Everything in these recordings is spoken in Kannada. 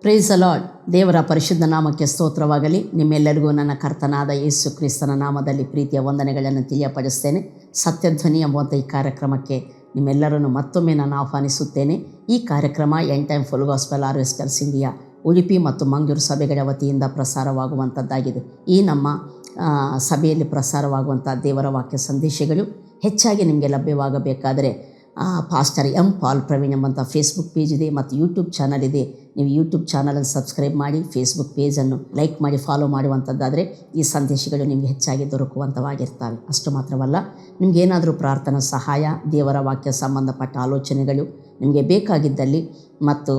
Price the lord. ದೇವರ ಪರಿಶುದ್ಧ ನಾಮಕ್ಕೆ ಸ್ತೋತ್ರವಾಗಲಿ. ನಿಮ್ಮೆಲ್ಲರಿಗೂ ನನ್ನ ಕರ್ತನಾದ ಯೇಸು ಕ್ರಿಸ್ತನ ನಾಮದಲ್ಲಿ ಪ್ರೀತಿಯ ವಂದನೆಗಳನ್ನು ತಿಳಿಯಪಡಿಸ್ತೇನೆ. ಸತ್ಯಧ್ವನಿ ಎಂಬುವಂಥ ಈ ಕಾರ್ಯಕ್ರಮಕ್ಕೆ ನಿಮ್ಮೆಲ್ಲರನ್ನು ಮತ್ತೊಮ್ಮೆ ನಾನು ಆಹ್ವಾನಿಸುತ್ತೇನೆ. ಈ ಕಾರ್ಯಕ್ರಮ end time full gospel harvesters India Udupi ಮತ್ತು ಮಂಗಳೂರು ಸಭೆಗಳ ವತಿಯಿಂದ ಪ್ರಸಾರವಾಗುವಂಥದ್ದಾಗಿದೆ. ಈ ನಮ್ಮ ಸಭೆಯಲ್ಲಿ ಪ್ರಸಾರವಾಗುವಂಥ ದೇವರ ವಾಕ್ಯ ಸಂದೇಶಗಳು ಹೆಚ್ಚಾಗಿ ನಿಮಗೆ ಲಭ್ಯವಾಗಬೇಕಾದರೆ ಪಾಸ್ಟರ್ ಎಂ ಪಾಲ್ ಪ್ರವೀಣ್ ಎಂಬಂಥ ಫೇಸ್ಬುಕ್ ಪೇಜ್ ಇದೆ ಮತ್ತು ಯೂಟ್ಯೂಬ್ ಚಾನಲ್ ಇದೆ. ನೀವು ಯೂಟ್ಯೂಬ್ ಚಾನಲನ್ನು ಸಬ್ಸ್ಕ್ರೈಬ್ ಮಾಡಿ, ಫೇಸ್ಬುಕ್ ಪೇಜನ್ನು ಲೈಕ್ ಮಾಡಿ, ಫಾಲೋ ಮಾಡುವಂಥದ್ದಾದರೆ ಈ ಸಂದೇಶಗಳು ನಿಮಗೆ ಹೆಚ್ಚಾಗಿ ದೊರಕುವಂಥವಾಗಿರ್ತವೆ. ಅಷ್ಟು ಮಾತ್ರವಲ್ಲ, ನಿಮಗೇನಾದರೂ ಪ್ರಾರ್ಥನಾ ಸಹಾಯ, ದೇವರ ವಾಕ್ಯ ಸಂಬಂಧಪಟ್ಟ ಆಲೋಚನೆಗಳು ನಿಮಗೆ ಬೇಕಾಗಿದ್ದಲ್ಲಿ ಮತ್ತು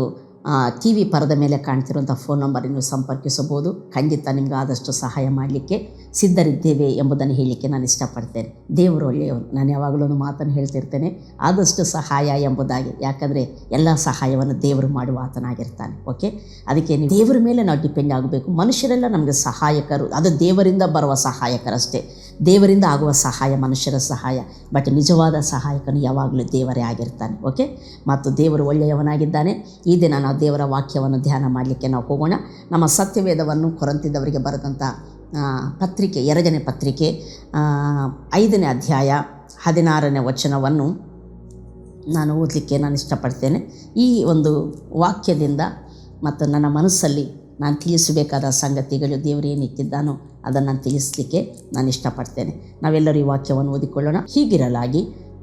ಟಿ ವಿ ಪರದ ಮೇಲೆ ಕಾಣ್ತಿರುವಂಥ ಫೋನ್ ನಂಬರ್ ನೀವು ಸಂಪರ್ಕಿಸಬಹುದು. ಖಂಡಿತ ನಿಮ್ಗೆ ಆದಷ್ಟು ಸಹಾಯ ಮಾಡಲಿಕ್ಕೆ ಸಿದ್ಧರಿದ್ದೇವೆ ಎಂಬುದನ್ನು ಹೇಳಲಿಕ್ಕೆ ನಾನು ಇಷ್ಟಪಡ್ತೇನೆ. ದೇವರು ಒಳ್ಳೆಯವರು. ನಾನು ಯಾವಾಗಲೂ ಮಾತನ್ನು ಹೇಳ್ತಿರ್ತೇನೆ, ಆದಷ್ಟು ಸಹಾಯ ಎಂಬುದಾಗಿ. ಯಾಕಂದರೆ ಎಲ್ಲ ಸಹಾಯವನ್ನು ದೇವರು ಮಾಡುವ ಆತನಾಗಿರ್ತಾನೆ. ಓಕೆ, ಅದಕ್ಕೆ ನೀವು ದೇವರ ಮೇಲೆ ನಾವು ಡಿಪೆಂಡ್ ಆಗಬೇಕು. ಮನುಷ್ಯರೆಲ್ಲ ನಮಗೆ ಸಹಾಯಕರು, ಅದು ದೇವರಿಂದ ಬರುವ ಸಹಾಯಕರಷ್ಟೇ. ದೇವರಿಂದ ಆಗುವ ಸಹಾಯ ಮನುಷ್ಯರ ಸಹಾಯ, ಬಟ್ ನಿಜವಾದ ಸಹಾಯಕನು ಯಾವಾಗಲೂ ದೇವರೇ ಆಗಿರ್ತಾನೆ. ಓಕೆ, ಮತ್ತು ದೇವರು ಒಳ್ಳೆಯವನಾಗಿದ್ದಾನೆ. ಈ ದಿನ ನಾವು ದೇವರ ವಾಕ್ಯವನ್ನು ಧ್ಯಾನ ಮಾಡಲಿಕ್ಕೆ ನಾವು ಹೋಗೋಣ. ನಮ್ಮ ಸತ್ಯವೇದವನ್ನು ಕೊರಂತಿದವರಿಗೆ ಬರೆದಂಥ ಪತ್ರಿಕೆ, 2ನೇ ಪತ್ರಿಕೆ 5ನೇ ಅಧ್ಯಾಯ 16ನೇ ವಚನವನ್ನು ನಾನು ಓದಲಿಕ್ಕೆ ನಾನು ಇಷ್ಟಪಡ್ತೇನೆ. ಈ ಒಂದು ವಾಕ್ಯದಿಂದ ಮತ್ತು ನನ್ನ ಮನಸ್ಸಲ್ಲಿ ನಾನು ತಿಳಿಸಬೇಕಾದ ಸಂಗತಿಗಳು ದೇವರು ಏನಿಟ್ಟಿದ್ದಾನೋ ಅದನ್ನು ನಾನು ತಿಳಿಸಲಿಕ್ಕೆ ನಾನು ಇಷ್ಟಪಡ್ತೇನೆ. ನಾವೆಲ್ಲರೂ ಈ ವಾಕ್ಯವನ್ನು ಓದಿಕೊಳ್ಳೋಣ. ಹೀಗಿರಲಾಗಿ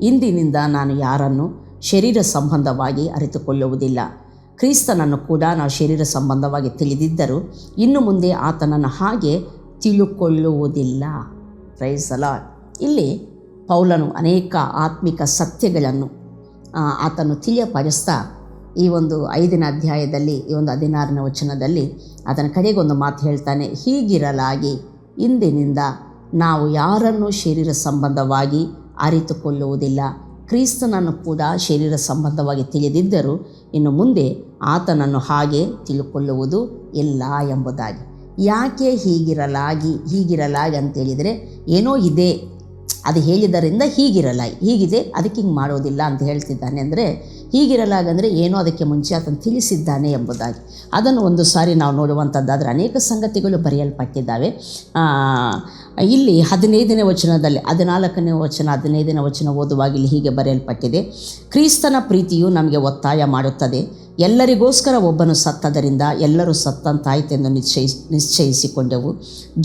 ಇಂದಿನಿಂದ ನಾನು ಯಾರನ್ನು ಶರೀರ ಸಂಬಂಧವಾಗಿ ಅರಿತುಕೊಳ್ಳುವುದಿಲ್ಲ. ಕ್ರಿಸ್ತನನ್ನು ಕೂಡ ನಾವು ಶರೀರ ಸಂಬಂಧವಾಗಿ ತಿಳಿದಿದ್ದರೂ ಇನ್ನು ಮುಂದೆ ಆತನನ್ನು ಹಾಗೆ ತಿಳುಕೊಳ್ಳುವುದಿಲ್ಲ. Price the lord. ಇಲ್ಲಿ ಪೌಲನು ಅನೇಕ ಆತ್ಮಿಕ ಸತ್ಯಗಳನ್ನು ಆತನು ತಿಳಿಯಪಡಿಸ್ತಾ ಈ ಒಂದು 5ನೇ ಅಧ್ಯಾಯದಲ್ಲಿ, ಈ ಒಂದು 16ನೇ ವಚನದಲ್ಲಿ ಅದರ ಕಡೆಗೊಂದು ಮಾತು ಹೇಳ್ತಾನೆ. ಹೀಗಿರಲಾಗಿ ಇಂದಿನಿಂದ ನಾವು ಯಾರನ್ನು ಶರೀರ ಸಂಬಂಧವಾಗಿ ಅರಿತುಕೊಳ್ಳುವುದಿಲ್ಲ. ಕ್ರಿಸ್ತನನ್ನು ಕೂಡ ಶರೀರ ಸಂಬಂಧವಾಗಿ ತಿಳಿದಿದ್ದರೂ ಇನ್ನು ಮುಂದೆ ಆತನನ್ನು ಹಾಗೆ ತಿಳ್ಕೊಳ್ಳುವುದು ಇಲ್ಲ ಎಂಬುದಾಗಿ. ಯಾಕೆ ಹೀಗಿರಲಾಗಿ ಅಂತೇಳಿದರೆ ಏನೋ ಇದೆ, ಅದು ಹೇಳಿದ್ದರಿಂದ ಹೀಗಿದೆ, ಅದಕ್ಕೆ ಹಿಂಗೆ ಮಾಡೋದಿಲ್ಲ ಅಂತ ಹೇಳ್ತಿದ್ದಾನೆ. ಅಂದರೆ ಹೀಗಿರಲಾಗಂದರೆ ಏನೋ ಅದಕ್ಕೆ ಮುಂಚೆ ಆತನು ತಿಳಿಸಿದ್ದಾನೆ ಎಂಬುದಾಗಿ. ಅದನ್ನು ಒಂದು ಸಾರಿ ನಾವು ನೋಡುವಂಥದ್ದಾದರೆ ಅನೇಕ ಸಂಗತಿಗಳು ಬರೆಯಲ್ಪಟ್ಟಿದ್ದಾವೆ. ಇಲ್ಲಿ 15ನೇ ವಚನದಲ್ಲಿ 14ನೇ ವಚನ 15ನೇ ವಚನ ಓದುವಾಗ ಇಲ್ಲಿ ಹೀಗೆ ಬರೆಯಲ್ಪಟ್ಟಿದೆ. ಕ್ರಿಸ್ತನ ಪ್ರೀತಿಯು ನಮಗೆ ಒತ್ತಾಯ ಮಾಡುತ್ತದೆ. ಎಲ್ಲರಿಗೋಸ್ಕರ ಒಬ್ಬನು ಸತ್ತದರಿಂದ ಎಲ್ಲರೂ ಸತ್ತಂತಾಯಿತೆಂದು ನಿಶ್ಚಯಿಸಿಕೊಂಡೆವು.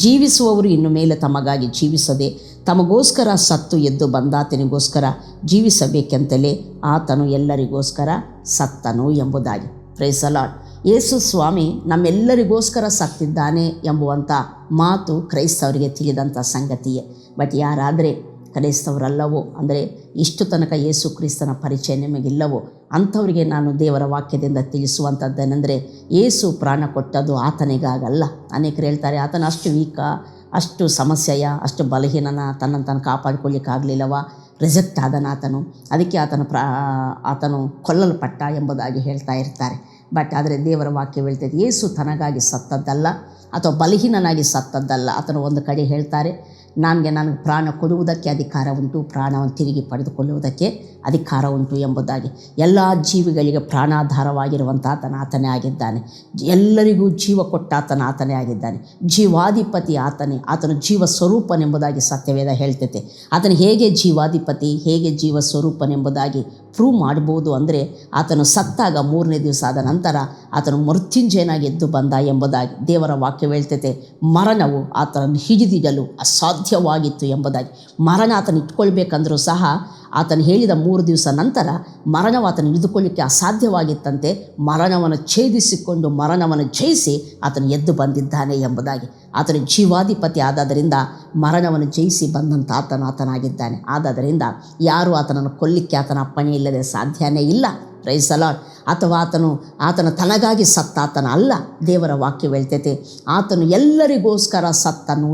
ಜೀವಿಸುವವರು ಇನ್ನು ಮೇಲೆ ತಮಗಾಗಿ ಜೀವಿಸದೆ ತಮಗೋಸ್ಕರ ಸತ್ತು ಎದ್ದು ಬಂದಾತನಿಗೋಸ್ಕರ ಜೀವಿಸಬೇಕೆಂತಲೇ ಆತನು ಎಲ್ಲರಿಗೋಸ್ಕರ ಸತ್ತನು ಎಂಬುದಾಗಿ. Praise the lord. ಯೇಸು ಸ್ವಾಮಿ ನಮ್ಮೆಲ್ಲರಿಗೋಸ್ಕರ ಸತ್ತಿದ್ದಾನೆ ಎಂಬುವಂಥ ಮಾತು ಕ್ರೈಸ್ತವರಿಗೆ ತಿಳಿದಂಥ ಸಂಗತಿಯೇ. ಬಟ್ ಯಾರಾದರೆ ಕ್ರೈಸ್ತವರಲ್ಲವೋ, ಅಂದರೆ ಇಷ್ಟು ತನಕ ಯೇಸು ಕ್ರಿಸ್ತನ ಪರಿಚಯ ನಿಮಗಿಲ್ಲವೋ ಅಂಥವರಿಗೆ ನಾನು ದೇವರ ವಾಕ್ಯದಿಂದ ತಿಳಿಸುವಂಥದ್ದೇನೆಂದರೆ, ಯೇಸು ಪ್ರಾಣ ಕೊಟ್ಟದ್ದು ಆತನಿಗಾಗಲ್ಲ. ಅನೇಕರು ಹೇಳ್ತಾರೆ, ಆತನ ಅಷ್ಟು ವೀಕ, ಅಷ್ಟು ಸಮಸ್ಯೆಯ, ಅಷ್ಟು ಬಲಹೀನನ, ತನ್ನನ್ನು ಕಾಪಾಡಿಕೊಳ್ಳಿಕ್ಕಾಗಲಿಲ್ಲವ, ರಿಜೆಕ್ಟ್ ಆದನ ಆತನು, ಅದಕ್ಕೆ ಆತನು ಕೊಲ್ಲಲ್ಪಟ್ಟ ಎಂಬುದಾಗಿ ಹೇಳ್ತಾ ಇರ್ತಾರೆ. ಬಟ್ ಆದರೆ ದೇವರ ವಾಕ್ಯ ಹೇಳ್ತದೆ, ಯೇಸು ತನಗಾಗಿ ಸತ್ತದ್ದಲ್ಲ ಅಥವಾ ಬಲಹೀನನಾಗಿ ಸತ್ತದ್ದಲ್ಲ. ಆತನು ಒಂದು ಕಡೆ ಹೇಳ್ತಾರೆ, ನನಗೆ ಪ್ರಾಣ ಕೊಡುವುದಕ್ಕೆ ಅಧಿಕಾರ ಉಂಟು, ಪ್ರಾಣವನ್ನು ತಿರುಗಿ ಪಡೆದುಕೊಳ್ಳುವುದಕ್ಕೆ ಅಧಿಕಾರ ಉಂಟು ಎಂಬುದಾಗಿ. ಎಲ್ಲ ಜೀವಿಗಳಿಗೆ ಪ್ರಾಣಾಧಾರವಾಗಿರುವಂಥ ಆತನೇ ಆಗಿದ್ದಾನೆ. ಎಲ್ಲರಿಗೂ ಜೀವ ಕೊಟ್ಟ ಆತನೇ ಆಗಿದ್ದಾನೆ. ಜೀವಾಧಿಪತಿ ಆತನೇ. ಆತನು ಜೀವ ಸ್ವರೂಪನೆಂಬುದಾಗಿ ಸತ್ಯವೇದ ಹೇಳ್ತೈತೆ. ಆತನು ಹೇಗೆ ಜೀವಾಧಿಪತಿ, ಹೇಗೆ ಜೀವ ಸ್ವರೂಪನೆಂಬುದಾಗಿ ಪ್ರೂವ್ ಮಾಡ್ಬೋದು ಅಂದರೆ, ಆತನು ಸತ್ತಾಗ 3ನೇ ದಿವಸ ಆದ ನಂತರ ಆತನು ಮೃತ್ಯುಂಜಯನಾಗಿ ಎದ್ದು ಬಂದ ಎಂಬುದಾಗಿ ದೇವರ ವಾಕ್ಯ ಹೇಳ್ತೈತೆ. ಮರಣವು ಆತನನ್ನು ಹಿಡಿದಿಡಲು ಅಸಾಧ್ಯವಾಗಿತ್ತು ಎಂಬುದಾಗಿ. ಮರಣ ಆತನು ಇಟ್ಕೊಳ್ಬೇಕಂದ್ರೂ ಸಹ ಆತನು ಹೇಳಿದ 3 ದಿವಸ ನಂತರ ಮರಣವು ಆತನು ಹಿಡಿದುಕೊಳ್ಳಿಕ್ಕೆ ಅಸಾಧ್ಯವಾಗಿತ್ತಂತೆ. ಮರಣವನ್ನು ಛೇದಿಸಿಕೊಂಡು ಮರಣವನ್ನು ಜಯಿಸಿ ಆತನು ಎದ್ದು ಬಂದಿದ್ದಾನೆ ಎಂಬುದಾಗಿ. ಆತನು ಜೀವಾಧಿಪತಿ ಆದದರಿಂದ ಮರಣವನ್ನು ಜಯಿಸಿ ಬಂದಂಥ ಆತನಾಗಿದ್ದಾನೆ. ಆದದರಿಂದ ಯಾರೂ ಆತನನ್ನು ಕೊಲ್ಲಿಕ್ಕೆ ಆತನ ಅಪ್ಪಣೆ ಇಲ್ಲದೆ ಸಾಧ್ಯನೇ ಇಲ್ಲ. Price the lord. ಅಥವಾ ಆತನ ತನಗಾಗಿ ಸತ್ತ ಆತನ ಅಲ್ಲ. ದೇವರ ವಾಕ್ಯ ಹೇಳ್ತೈತೆ, ಆತನು ಎಲ್ಲರಿಗೋಸ್ಕರ ಸತ್ತನು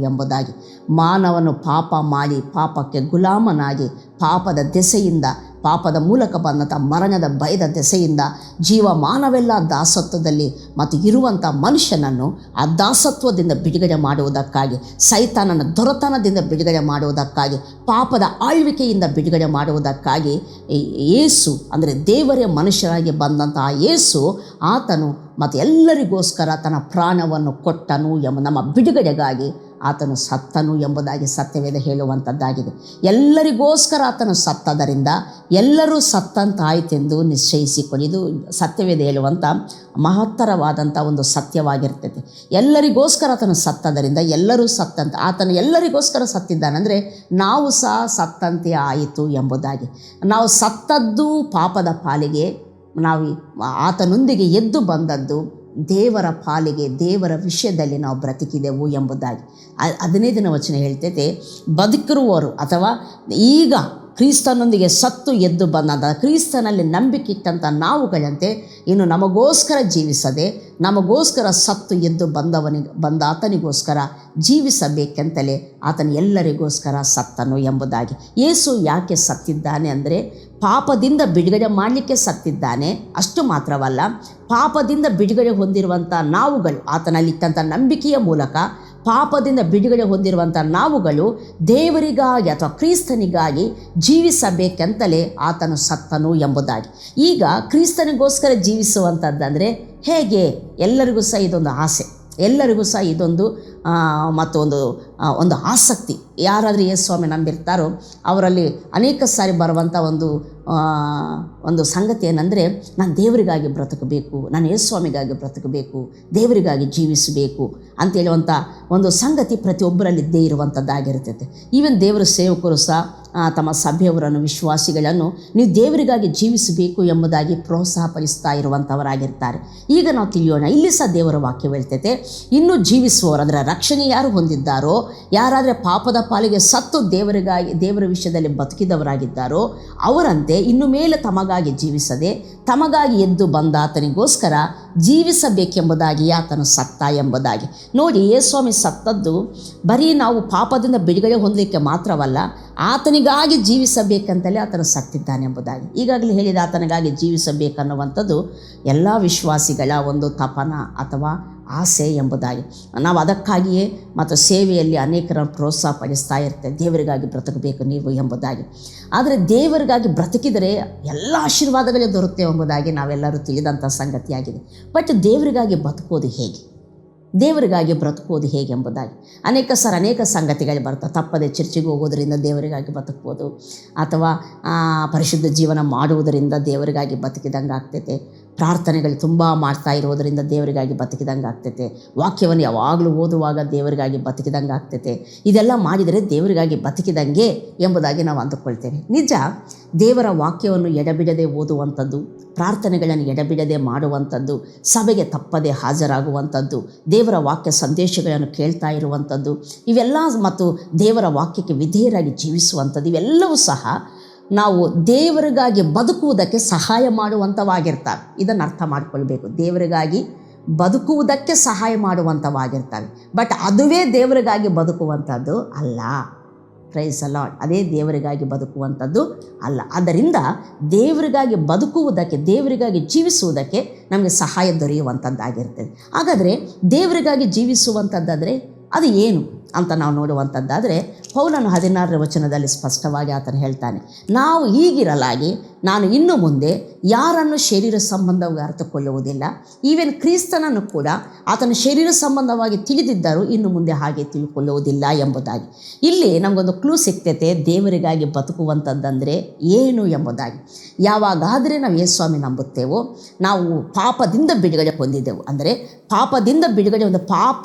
ಎಂಬುದಾಗಿ. ಮಾನವನು ಪಾಪ ಮಾಡಿ ಪಾಪಕ್ಕೆ ಗುಲಾಮನಾಗಿ ಪಾಪದ ದೆಸೆಯಿಂದ ಪಾಪದ ಮೂಲಕ ಬಂದಂಥ ಮರಣದ ಭಯದ ದೆಸೆಯಿಂದ ಜೀವಮಾನವೆಲ್ಲ ದಾಸತ್ವದಲ್ಲಿ ಮತ್ತು ಇರುವಂಥ ಮನುಷ್ಯನನ್ನು ಆ ದಾಸತ್ವದಿಂದ ಬಿಡುಗಡೆ ಮಾಡುವುದಕ್ಕಾಗಿ, ಸೈತಾನನ ದೊರೆತನದಿಂದ ಬಿಡುಗಡೆ ಮಾಡುವುದಕ್ಕಾಗಿ, ಪಾಪದ ಆಳ್ವಿಕೆಯಿಂದ ಬಿಡುಗಡೆ ಮಾಡುವುದಕ್ಕಾಗಿ ಯೇಸು ಅಂದರೆ ದೇವರೇ ಮನುಷ್ಯರಾಗಿ ಬಂದಂತಹ ಯೇಸು ಆತನು ಮತ್ತು ಎಲ್ಲರಿಗೋಸ್ಕರ ತನ್ನ ಪ್ರಾಣವನ್ನು ಕೊಟ್ಟನು ಎಂಬ ನಮ್ಮ ಬಿಡುಗಡೆಗಾಗಿ ಆತನು ಸತ್ತನು ಎಂಬುದಾಗಿ ಸತ್ಯವೇದ ಹೇಳುವಂಥದ್ದಾಗಿದೆ. ಎಲ್ಲರಿಗೋಸ್ಕರ ಆತನು ಸತ್ತದರಿಂದ ಎಲ್ಲರೂ ಸತ್ತಂತಾಯಿತೆಂದು ನಿಶ್ಚಯಿಸಿಕೊಳ್ಳಿ. ಇದು ಸತ್ಯವೇದ ಹೇಳುವಂಥ ಮಹತ್ತರವಾದಂಥ ಒಂದು ಸತ್ಯವಾಗಿರ್ತದೆ. ಎಲ್ಲರಿಗೋಸ್ಕರ ಆತನು ಸತ್ತದರಿಂದ ಎಲ್ಲರೂ ಸತ್ತಂತ, ಆತನು ಎಲ್ಲರಿಗೋಸ್ಕರ ಸತ್ತಿದ್ದಾನೆಂದರೆ ನಾವು ಸಹ ಸತ್ತಂತೆ ಆಯಿತು ಎಂಬುದಾಗಿ. ನಾವು ಸತ್ತದ್ದು ಪಾಪದ ಪಾಲಿಗೆ, ನಾವು ಆತನೊಂದಿಗೆ ಎದ್ದು ಬಂದದ್ದು ದೇವರ ಪಾಲಿಗೆ, ದೇವರ ವಿಷಯದಲ್ಲಿ ನಾವು ಬ್ರತಿಕಿದೆವು ಎಂಬುದಾಗಿ 15ನೇ ವಚನ ಹೇಳ್ತೈತೆ, ಬದುಕಿರುವವರು ಅಥವಾ ಈಗ ಕ್ರಿಸ್ತನೊಂದಿಗೆ ಸತ್ತು ಎದ್ದು ಬಂದ ಕ್ರಿಸ್ತನಲ್ಲಿ ನಂಬಿಕೆ ಇಟ್ಟಂಥ ನಾವುಗಳಂತೆ ಇನ್ನು ನಮಗೋಸ್ಕರ ಜೀವಿಸದೆ ನಮಗೋಸ್ಕರ ಸತ್ತು ಎದ್ದು ಬಂದ ಆತನಿಗೋಸ್ಕರ ಜೀವಿಸಬೇಕೆಂತಲೇ ಆತನು ಎಲ್ಲರಿಗೋಸ್ಕರ ಸತ್ತನು ಎಂಬುದಾಗಿ. ಯೇಸು ಯಾಕೆ ಸತ್ತಿದ್ದಾನೆ ಅಂದರೆ ಪಾಪದಿಂದ ಬಿಡುಗಡೆ ಮಾಡಲಿಕ್ಕೆ ಸತ್ತಿದ್ದಾನೆ. ಅಷ್ಟು ಮಾತ್ರವಲ್ಲ, ಪಾಪದಿಂದ ಬಿಡುಗಡೆ ಹೊಂದಿರುವಂಥ ನಾವುಗಳು ಆತನಲ್ಲಿಟ್ಟಂಥ ನಂಬಿಕೆಯ ಮೂಲಕ ಪಾಪದಿಂದ ಬಿಡುಗಡೆ ಹೊಂದಿರುವಂಥ ನಾವುಗಳು ದೇವರಿಗಾಗಿ ಅಥವಾ ಕ್ರಿಸ್ತನಿಗಾಗಿ ಜೀವಿಸಬೇಕೆಂತಲೇ ಆತನು ಸತ್ತನು ಎಂಬುದಾಗಿ. ಈಗ ಕ್ರಿಸ್ತನಿಗೋಸ್ಕರ ಜೀವಿಸುವಂಥದ್ದಂದರೆ ಹೇಗೆ? ಎಲ್ಲರಿಗೂ ಸಹ ಇದೊಂದು ಆಸೆ, ಎಲ್ಲರಿಗೂ ಸಹ ಇದೊಂದು ಒಂದು ಆಸಕ್ತಿ. ಯಾರಾದರೂ ಯೇಸು ಸ್ವಾಮಿ ನಂಬಿರ್ತಾರೋ ಅವರಲ್ಲಿ ಅನೇಕ ಸಾರಿ ಬರುವಂಥ ಒಂದು ಸಂಗತಿ ಏನಂದರೆ, ನಾನು ದೇವರಿಗಾಗಿ ಬ್ರತಕಬೇಕು, ನಾನು ಯೇಸು ಸ್ವಾಮಿಗಾಗಿ ಬ್ರತಕಬೇಕು, ದೇವರಿಗಾಗಿ ಜೀವಿಸಬೇಕು ಅಂತ ಹೇಳುವಂಥ ಒಂದು ಸಂಗತಿ ಪ್ರತಿಯೊಬ್ಬರಲ್ಲಿ ಇದ್ದೇ ಇರುವಂಥದ್ದಾಗಿರ್ತೈತೆ. ಈವನ್ ದೇವರ ಸೇವಕರು ಸಹ ತಮ್ಮ ಸಭೆಯವರನ್ನು, ವಿಶ್ವಾಸಿಗಳನ್ನು ನೀವು ದೇವರಿಗಾಗಿ ಜೀವಿಸಬೇಕು ಎಂಬುದಾಗಿ ಪ್ರೋತ್ಸಾಹಪಡಿಸ್ತಾ ಇರುವಂಥವರಾಗಿರ್ತಾರೆ. ಈಗ ನಾವು ತಿಳಿಯೋಣ, ಇಲ್ಲಿ ಸಹ ದೇವರ ವಾಕ್ಯ ಹೇಳ್ತೈತೆ, ಇನ್ನೂ ಜೀವಿಸುವವರು ಅಂದರೆ ರಕ್ಷಣೆ ಯಾರು ಹೊಂದಿದ್ದಾರೋ, ಯಾರಾದರೆ ಪಾಪದ ಪಾಲಿಗೆ ಸತ್ತು ದೇವರ ವಿಷಯದಲ್ಲಿ ಬದುಕಿದವರಾಗಿದ್ದಾರೋ ಅವರಂತೆ ಇನ್ನು ಮೇಲೆ ತಮಗಾಗಿ ಜೀವಿಸದೆ ತಮಗಾಗಿ ಎದ್ದು ಬಂದ ಆತನಿಗೋಸ್ಕರ ಜೀವಿಸಬೇಕೆಂಬುದಾಗಿ ಆತನು ಸತ್ತ ಎಂಬುದಾಗಿ. ನೋಡಿ, ಯೇಸುಸ್ವಾಮಿ ಸತ್ತದ್ದು ಬರೀ ನಾವು ಪಾಪದಿಂದ ಬಿಡುಗಡೆ ಹೊಂದಲಿಕ್ಕೆ ಮಾತ್ರವಲ್ಲ, ಆತನಿಗಾಗಿ ಜೀವಿಸಬೇಕಂತಲೇ ಆತನು ಸತ್ತಿದ್ದಾನೆ ಎಂಬುದಾಗಿ. ಈಗಾಗಲೇ ಹೇಳಿದ ಆತನಿಗಾಗಿ ಜೀವಿಸಬೇಕನ್ನುವಂಥದ್ದು ಎಲ್ಲ ವಿಶ್ವಾಸಿಗಳ ಒಂದು ತಪನ ಅಥವಾ ಆಸೆ ಎಂಬುದಾಗಿ. ನಾವು ಅದಕ್ಕಾಗಿಯೇ ಮತ್ತು ಸೇವೆಯಲ್ಲಿ ಅನೇಕರನ್ನು ಪ್ರೋತ್ಸಾಹಪಡಿಸ್ತಾ ಇರ್ತೇವೆ, ದೇವರಿಗಾಗಿ ಬ್ರತಕಬೇಕು ನೀವು ಎಂಬುದಾಗಿ. ಆದರೆ ದೇವರಿಗಾಗಿ ಬ್ರತಕಿದರೆ ಎಲ್ಲ ಆಶೀರ್ವಾದಗಳೇ ದೊರೆಯುತ್ತೆ ಎಂಬುದಾಗಿ ನಾವೆಲ್ಲರೂ ತಿಳಿದಂಥ ಸಂಗತಿಯಾಗಿದೆ. ಬಟ್ ದೇವರಿಗಾಗಿ ಬದುಕೋದು ಹೇಗೆ, ದೇವರಿಗಾಗಿ ಬ್ರತಕೋದು ಹೇಗೆ ಎಂಬುದಾಗಿ ಅನೇಕ ಸಂಗತಿಗಳು ಬರ್ತವೆ. ತಪ್ಪದೆ ಚರ್ಚಿಗೆ ಹೋಗೋದರಿಂದ ದೇವರಿಗಾಗಿ ಬದುಕ್ಬೋದು, ಅಥವಾ ಪರಿಶುದ್ಧ ಜೀವನ ಮಾಡುವುದರಿಂದ ದೇವರಿಗಾಗಿ ಬದುಕಿದಂಗೆ ಆಗ್ತೈತೆ, ಪ್ರಾರ್ಥನೆಗಳು ತುಂಬ ಮಾಡ್ತಾ ಇರೋದರಿಂದ ದೇವರಿಗಾಗಿ ಬದುಕಿದಂಗೆ ಆಗ್ತೈತೆ, ವಾಕ್ಯವನ್ನು ಯಾವಾಗಲೂ ಓದುವಾಗ ದೇವರಿಗಾಗಿ ಬದುಕಿದಂಗೆ ಆಗ್ತೈತೆ. ಇದೆಲ್ಲ ಮಾಡಿದರೆ ದೇವರಿಗಾಗಿ ಬದುಕಿದಂಗೆ ಎಂಬುದಾಗಿ ನಾವು ಅಂದುಕೊಳ್ತೇವೆ. ನಿಜ, ದೇವರ ವಾಕ್ಯವನ್ನು ಎಡಬಿಡದೆ ಓದುವಂಥದ್ದು, ಪ್ರಾರ್ಥನೆಗಳನ್ನು ಎಡಬಿಡದೆ ಮಾಡುವಂಥದ್ದು, ಸಭೆಗೆ ತಪ್ಪದೆ ಹಾಜರಾಗುವಂಥದ್ದು, ದೇವರ ವಾಕ್ಯ ಸಂದೇಶಗಳನ್ನು ಕೇಳ್ತಾ ಇರುವಂಥದ್ದು, ಇವೆಲ್ಲ ಮತ್ತು ದೇವರ ವಾಕ್ಯಕ್ಕೆ ವಿಧೇಯರಾಗಿ ಜೀವಿಸುವಂಥದ್ದು, ಇವೆಲ್ಲವೂ ಸಹ ನಾವು ದೇವರಿಗಾಗಿ ಬದುಕುವುದಕ್ಕೆ ಸಹಾಯ ಮಾಡುವಂಥವಾಗಿರ್ತವೆ. ಇದನ್ನು ಅರ್ಥ ಮಾಡಿಕೊಳ್ಬೇಕು. ದೇವರಿಗಾಗಿ ಬದುಕುವುದಕ್ಕೆ ಸಹಾಯ ಮಾಡುವಂಥವಾಗಿರ್ತವೆ, ಬಟ್ ಅದುವೇ ದೇವರಿಗಾಗಿ ಬದುಕುವಂಥದ್ದು ಅಲ್ಲ. Price the lord. ಅದೇ ದೇವರಿಗಾಗಿ ಬದುಕುವಂಥದ್ದು ಅಲ್ಲ. ಆದ್ದರಿಂದ ದೇವರಿಗಾಗಿ ಬದುಕುವುದಕ್ಕೆ, ದೇವರಿಗಾಗಿ ಜೀವಿಸುವುದಕ್ಕೆ ನಮಗೆ ಸಹಾಯ ದೊರೆಯುವಂಥದ್ದಾಗಿರ್ತದೆ. ಹಾಗಾದರೆ ದೇವರಿಗಾಗಿ ಜೀವಿಸುವಂಥದ್ದಾದರೆ ಅದು ಏನು ಅಂತ ನಾವು ನೋಡುವಂಥದ್ದಾದರೆ, ಪೌಲನು 16ನೇ ವಚನದಲ್ಲಿ ಸ್ಪಷ್ಟವಾಗಿ ಆತನು ಹೇಳ್ತಾನೆ, ನಾವು ಹೀಗಿರಲಾಗಿ ನಾನು ಇನ್ನು ಮುಂದೆ ಯಾರನ್ನು ಶರೀರ ಸಂಬಂಧವಾಗಿ ಅರ್ಥಕೊಳ್ಳುವುದಿಲ್ಲ, ಈವನ್ ಕ್ರಿಸ್ತನನ್ನು ಕೂಡ ಆತನ ಶರೀರ ಸಂಬಂಧವಾಗಿ ತಿಳಿದಿದ್ದರೂ ಇನ್ನು ಮುಂದೆ ಹಾಗೆ ತಿಳ್ಕೊಳ್ಳುವುದಿಲ್ಲ ಎಂಬುದಾಗಿ. ಇಲ್ಲಿ ನಮಗೊಂದು ಕ್ಲೂ ಸಿಗ್ತೈತೆ, ದೇವರಿಗಾಗಿ ಬದುಕುವಂಥದ್ದಂದರೆ ಏನು ಎಂಬುದಾಗಿ. ಯಾವಾಗಾದರೆ ನಾವು ಯೇಸು ಸ್ವಾಮಿ ನಂಬುತ್ತೇವೋ, ನಾವು ಪಾಪದಿಂದ ಬಿಡುಗಡೆ ಹೊಂದಿದ್ದೆವು, ಅಂದರೆ ಪಾಪದಿಂದ ಬಿಡುಗಡೆ ಹೊಂದ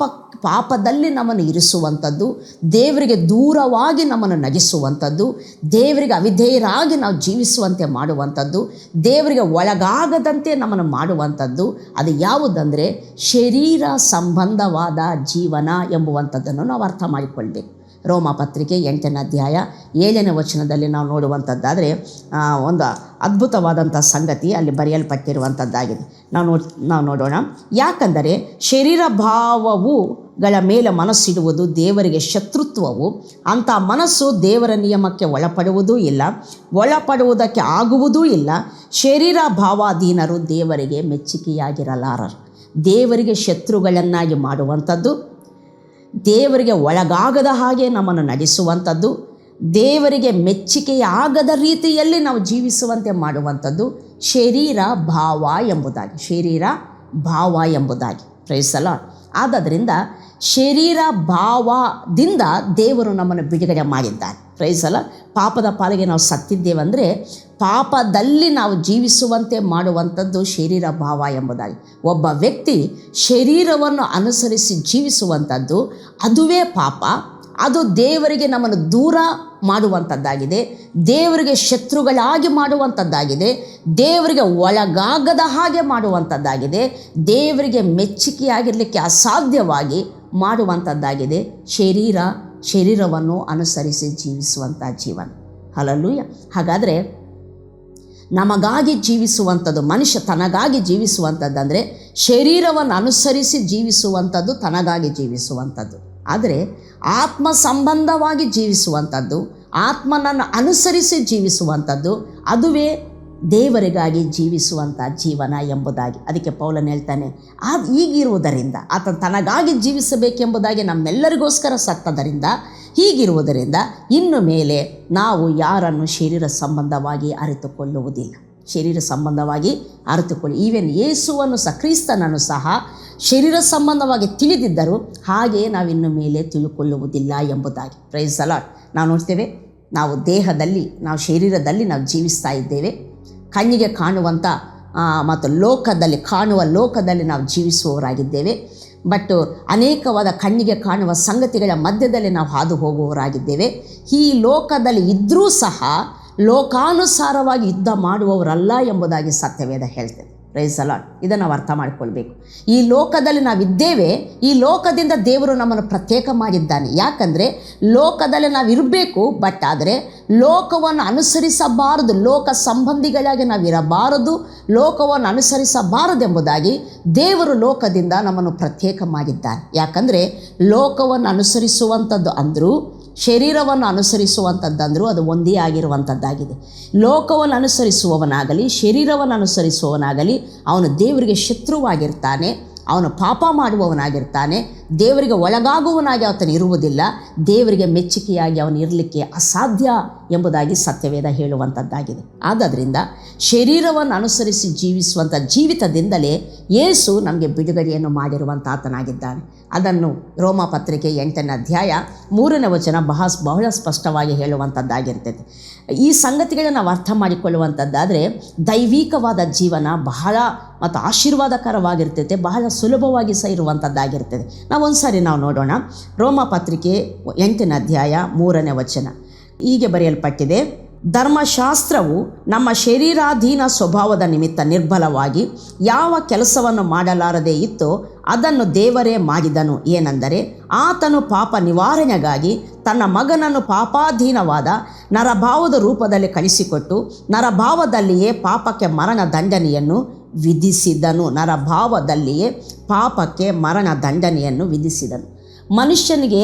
ಪಾಪದಲ್ಲಿ ನಮ್ಮನ್ನು ಇರಿಸುವಂಥದ್ದು, ದೇವರಿಗೆ ದೂರವಾಗಿ ನಮ್ಮನ್ನು ನಗಿಸುವಂಥದ್ದು, ದೇವರಿಗೆ ಅವಿಧೇಯರಾಗಿ ನಾವು ಜೀವಿಸುವಂತೆ ಮಾಡುವಂಥದ್ದು, ದೇವರಿಗೆ ಒಳಗಾಗದಂತೆ ನಮ್ಮನ್ನು ಮಾಡುವಂಥದ್ದು, ಅದು ಯಾವುದಂದರೆ ಶರೀರ ಸಂಬಂಧವಾದ ಜೀವನ ಎಂಬುವಂಥದ್ದನ್ನು ನಾವು ಅರ್ಥ ಮಾಡಿಕೊಳ್ಬೇಕು. ರೋಮ ಪತ್ರಿಕೆ 8ನೇ ಅಧ್ಯಾಯ 7ನೇ ವಚನದಲ್ಲಿ ನಾವು ನೋಡುವಂಥದ್ದಾದರೆ ಒಂದು ಅದ್ಭುತವಾದಂಥ ಸಂಗತಿ ಅಲ್ಲಿ ಬರೆಯಲ್ಪಟ್ಟಿರುವಂಥದ್ದಾಗಿದೆ. ನಾವು ನೋಡೋಣ. ಯಾಕಂದರೆ ಶರೀರ ಭಾವವು ಗಳ ಮೇಲೆ ಮನಸ್ಸಿಡುವುದು ದೇವರಿಗೆ ಶತ್ರುತ್ವವು. ಅಂಥ ಮನಸ್ಸು ದೇವರ ನಿಯಮಕ್ಕೆ ಒಳಪಡುವುದೂ ಇಲ್ಲ, ಒಳಪಡುವುದಕ್ಕೆ ಆಗುವುದೂ ಇಲ್ಲ. ಶರೀರ ಭಾವಾಧೀನರು ದೇವರಿಗೆ ಮೆಚ್ಚುಗೆಯಾಗಿರಲಾರರು. ದೇವರಿಗೆ ಶತ್ರುಗಳನ್ನಾಗಿ ಮಾಡುವಂಥದ್ದು, ದೇವರಿಗೆ ಒಳಗಾಗದ ಹಾಗೆ ನಮ್ಮನ್ನು ನಡೆಸುವಂಥದ್ದು, ದೇವರಿಗೆ ಮೆಚ್ಚುಗೆಯಾಗದ ರೀತಿಯಲ್ಲಿ ನಾವು ಜೀವಿಸುವಂತೆ ಮಾಡುವಂಥದ್ದು ಶರೀರ ಭಾವ ಎಂಬುದಾಗಿ. ಶರೀರ ಭಾವ ಎಂಬುದಾಗಿ. Praise the lord. ಆದ್ದರಿಂದ ಶರೀರ ಭಾವದಿಂದ ದೇವರು ನಮ್ಮನ್ನು ಬಿಡುಗಡೆ ಮಾಡಿದ್ದಾನೆ. Praise the lord. ಪಾಪದ ಪಾಲಿಗೆ ನಾವು ಸತ್ತಿದ್ದೇವೆಂದರೆ ಪಾಪದಲ್ಲಿ ನಾವು ಜೀವಿಸುವಂತೆ ಮಾಡುವಂಥದ್ದು ಶರೀರ ಭಾವ ಎಂಬುದಾಗಿ. ಒಬ್ಬ ವ್ಯಕ್ತಿ ಶರೀರವನ್ನು ಅನುಸರಿಸಿ ಜೀವಿಸುವಂಥದ್ದು ಅದುವೇ ಪಾಪ. ಅದು ದೇವರಿಗೆ ನಮ್ಮನ್ನು ದೂರ ಮಾಡುವಂಥದ್ದಾಗಿದೆ, ದೇವರಿಗೆ ಶತ್ರುಗಳಾಗಿ ಮಾಡುವಂಥದ್ದಾಗಿದೆ, ದೇವರಿಗೆ ಒಳಗಾಗದ ಹಾಗೆ ಮಾಡುವಂಥದ್ದಾಗಿದೆ, ದೇವರಿಗೆ ಮೆಚ್ಚುಗೆಯಾಗಿರಲಿಕ್ಕೆ ಅಸಾಧ್ಯವಾಗಿ ಮಾಡುವಂಥದ್ದಾಗಿದೆ ಶರೀರವನ್ನು ಅನುಸರಿಸಿ ಜೀವಿಸುವಂಥ ಜೀವನ. ಹಲ್ಲೆಲೂಯಾ. ಹಾಗಾದರೆ ನಮಗಾಗಿ ಜೀವಿಸುವಂಥದ್ದು, ಮನುಷ್ಯ ತನಗಾಗಿ ಜೀವಿಸುವಂಥದ್ದಂದರೆ ಶರೀರವನ್ನು ಅನುಸರಿಸಿ ಜೀವಿಸುವಂಥದ್ದು, ತನಗಾಗಿ ಜೀವಿಸುವಂಥದ್ದು. ಆದರೆ ಆತ್ಮ ಸಂಬಂಧವಾಗಿ ಜೀವಿಸುವಂಥದ್ದು, ಆತ್ಮನನ್ನು ಅನುಸರಿಸಿ ಜೀವಿಸುವಂಥದ್ದು, ಅದುವೇ ದೇವರಿಗಾಗಿ ಜೀವಿಸುವಂಥ ಜೀವನ ಎಂಬುದಾಗಿ. ಅದಕ್ಕೆ ಪೌಲನು ಹೇಳ್ತಾನೆ, ಹೀಗಿರುವುದರಿಂದ ಆತನು ತನಗಾಗಿ ಜೀವಿಸಬೇಕೆಂಬುದಾಗಿ ನಮ್ಮೆಲ್ಲರಿಗೋಸ್ಕರ ಸತ್ತದರಿಂದ, ಹೀಗಿರುವುದರಿಂದ ಇನ್ನು ಮೇಲೆ ನಾವು ಯಾರನ್ನು ಶರೀರ ಸಂಬಂಧವಾಗಿ ಅರಿತುಕೊಳ್ಳುವುದಿಲ್ಲ. ಶರೀರ ಸಂಬಂಧವಾಗಿ ಈವನ್ ಯೇಸುವನ್ನು ಸಹ, ಕ್ರಿಸ್ತನನ್ನು ಸಹ ಶರೀರ ಸಂಬಂಧವಾಗಿ ತಿಳಿದಿದ್ದರು, ಹಾಗೆಯೇ ನಾವಿನ್ನು ಮೇಲೆ ತಿಳ್ಕೊಳ್ಳುವುದಿಲ್ಲ ಎಂಬುದಾಗಿ. Praise the lord. ನಾವು ನೋಡ್ತೇವೆ, ನಾವು ದೇಹದಲ್ಲಿ, ನಾವು ಶರೀರದಲ್ಲಿ ನಾವು ಜೀವಿಸ್ತಾ ಇದ್ದೇವೆ. ಕಣ್ಣಿಗೆ ಕಾಣುವಂಥ ಮತ್ತು ಲೋಕದಲ್ಲಿ ನಾವು ಜೀವಿಸುವವರಾಗಿದ್ದೇವೆ. ಬಟ್ ಅನೇಕವಾದ ಕಣ್ಣಿಗೆ ಕಾಣುವ ಸಂಗತಿಗಳ ಮಧ್ಯದಲ್ಲಿ ನಾವು ಹಾದು ಹೋಗುವವರಾಗಿದ್ದೇವೆ. ಈ ಲೋಕದಲ್ಲಿ ಇದ್ದರೂ ಸಹ ಲೋಕಾನುಸಾರವಾಗಿ ಯುದ್ಧ ಮಾಡುವವರಲ್ಲ ಎಂಬುದಾಗಿ ಸತ್ಯವೇದ ಹೇಳ್ತೇವೆ. Praise the lord. ಇದನ್ನು ನಾವು ಅರ್ಥ ಮಾಡಿಕೊಳ್ಬೇಕು. ಈ ಲೋಕದಲ್ಲಿ ನಾವಿದ್ದೇವೆ, ಈ ಲೋಕದಿಂದ ದೇವರು ನಮ್ಮನ್ನು ಪ್ರತ್ಯೇಕ ಮಾಡಿದ್ದಾನೆ. ಯಾಕಂದರೆ ಲೋಕದಲ್ಲಿ ನಾವಿರಬೇಕು, ಬಟ್ ಆದರೆ ಲೋಕವನ್ನು ಅನುಸರಿಸಬಾರದು, ಲೋಕ ಸಂಬಂಧಿಗಳಾಗಿ ನಾವಿರಬಾರದು, ಲೋಕವನ್ನು ಅನುಸರಿಸಬಾರದೆಂಬುದಾಗಿ ದೇವರು ಲೋಕದಿಂದ ನಮ್ಮನ್ನು ಪ್ರತ್ಯೇಕ ಮಾಡಿದ್ದಾನೆ. ಯಾಕಂದರೆ ಲೋಕವನ್ನು ಅನುಸರಿಸುವಂಥದ್ದು ಅಂದರೂ, ಶರೀರವನ್ನು ಅನುಸರಿಸುವಂಥದ್ದಂದರೂ ಅದು ಒಂದೇ ಆಗಿರುವಂಥದ್ದಾಗಿದೆ. ಲೋಕವನ್ನು ಅನುಸರಿಸುವವನಾಗಲಿ ಶರೀರವನ್ನು ಅನುಸರಿಸುವವನಾಗಲಿ ಅವನು ದೇವರಿಗೆ ಶತ್ರುವಾಗಿರ್ತಾನೆ, ಅವನು ಪಾಪ ಮಾಡುವವನಾಗಿರ್ತಾನೆ, ದೇವರಿಗೆ ಒಳಗಾಗುವವನಾಗಿ ಆತನು ಇರುವುದಿಲ್ಲ, ದೇವರಿಗೆ ಮೆಚ್ಚುಗೆಯಾಗಿ ಅವನು ಇರಲಿಕ್ಕೆ ಅಸಾಧ್ಯ ಎಂಬುದಾಗಿ ಸತ್ಯವೇದ ಹೇಳುವಂಥದ್ದಾಗಿದೆ. ಆದ್ದರಿಂದ ಶರೀರವನ್ನು ಅನುಸರಿಸಿ ಜೀವಿಸುವಂಥ ಜೀವಿತದಿಂದಲೇ ಯೇಸು ನಮಗೆ ಬಿಡುಗಡೆಯನ್ನು ಮಾಡಿರುವಂಥ ಆತನಾಗಿದ್ದಾನೆ. ಅದನ್ನು ರೋಮಪತ್ರಿಕೆ 8ನೇ ಅಧ್ಯಾಯ 3ನೇ ವಚನ ಬಹಳ ಸ್ಪಷ್ಟವಾಗಿ ಹೇಳುವಂಥದ್ದಾಗಿರ್ತದೆ. ಈ ಸಂಗತಿಗಳನ್ನು ನಾವು ಅರ್ಥ ಮಾಡಿಕೊಳ್ಳುವಂಥದ್ದಾದರೆ ದೈವಿಕವಾದ ಜೀವನ ಬಹಳ ಮತ್ತು ಆಶೀರ್ವಾದಕರವಾಗಿರ್ತೈತೆ, ಬಹಳ ಸುಲಭವಾಗಿ ಸಹ ಇರುವಂಥದ್ದಾಗಿರ್ತದೆ. ಒಂದು ಸಾರಿ ನಾವು ನೋಡೋಣ. ರೋಮಪತ್ರಿಕೆ 8ನೇ ಅಧ್ಯಾಯ 3ನೇ ವಚನ ಹೀಗೆ ಬರೆಯಲ್ಪಟ್ಟಿದೆ: ಧರ್ಮಶಾಸ್ತ್ರವು ನಮ್ಮ ಶರೀರಾಧೀನ ಸ್ವಭಾವದ ನಿಮಿತ್ತ ನಿರ್ಬಲವಾಗಿ ಯಾವ ಕೆಲಸವನ್ನು ಮಾಡಲಾರದೆ ಇತ್ತೋ ಅದನ್ನು ದೇವರೇ ಮಾಡಿದನು. ಏನೆಂದರೆ ಆತನು ಪಾಪ ನಿವಾರಣೆಗಾಗಿ ತನ್ನ ಮಗನನ್ನು ಪಾಪಾಧೀನವಾದ ನರಭಾವದ ರೂಪದಲ್ಲಿ ಕಳಿಸಿಕೊಟ್ಟು ನರಭಾವದಲ್ಲಿಯೇ ಪಾಪಕ್ಕೆ ಮರಣ ದಂಡನೆಯನ್ನು ವಿಧಿಸಿದನು. ನರಭಾವದಲ್ಲಿಯೇ ಪಾಪಕ್ಕೆ ಮರಣ ದಂಡನೆಯನ್ನು ವಿಧಿಸಿದನು. ಮನುಷ್ಯನಿಗೆ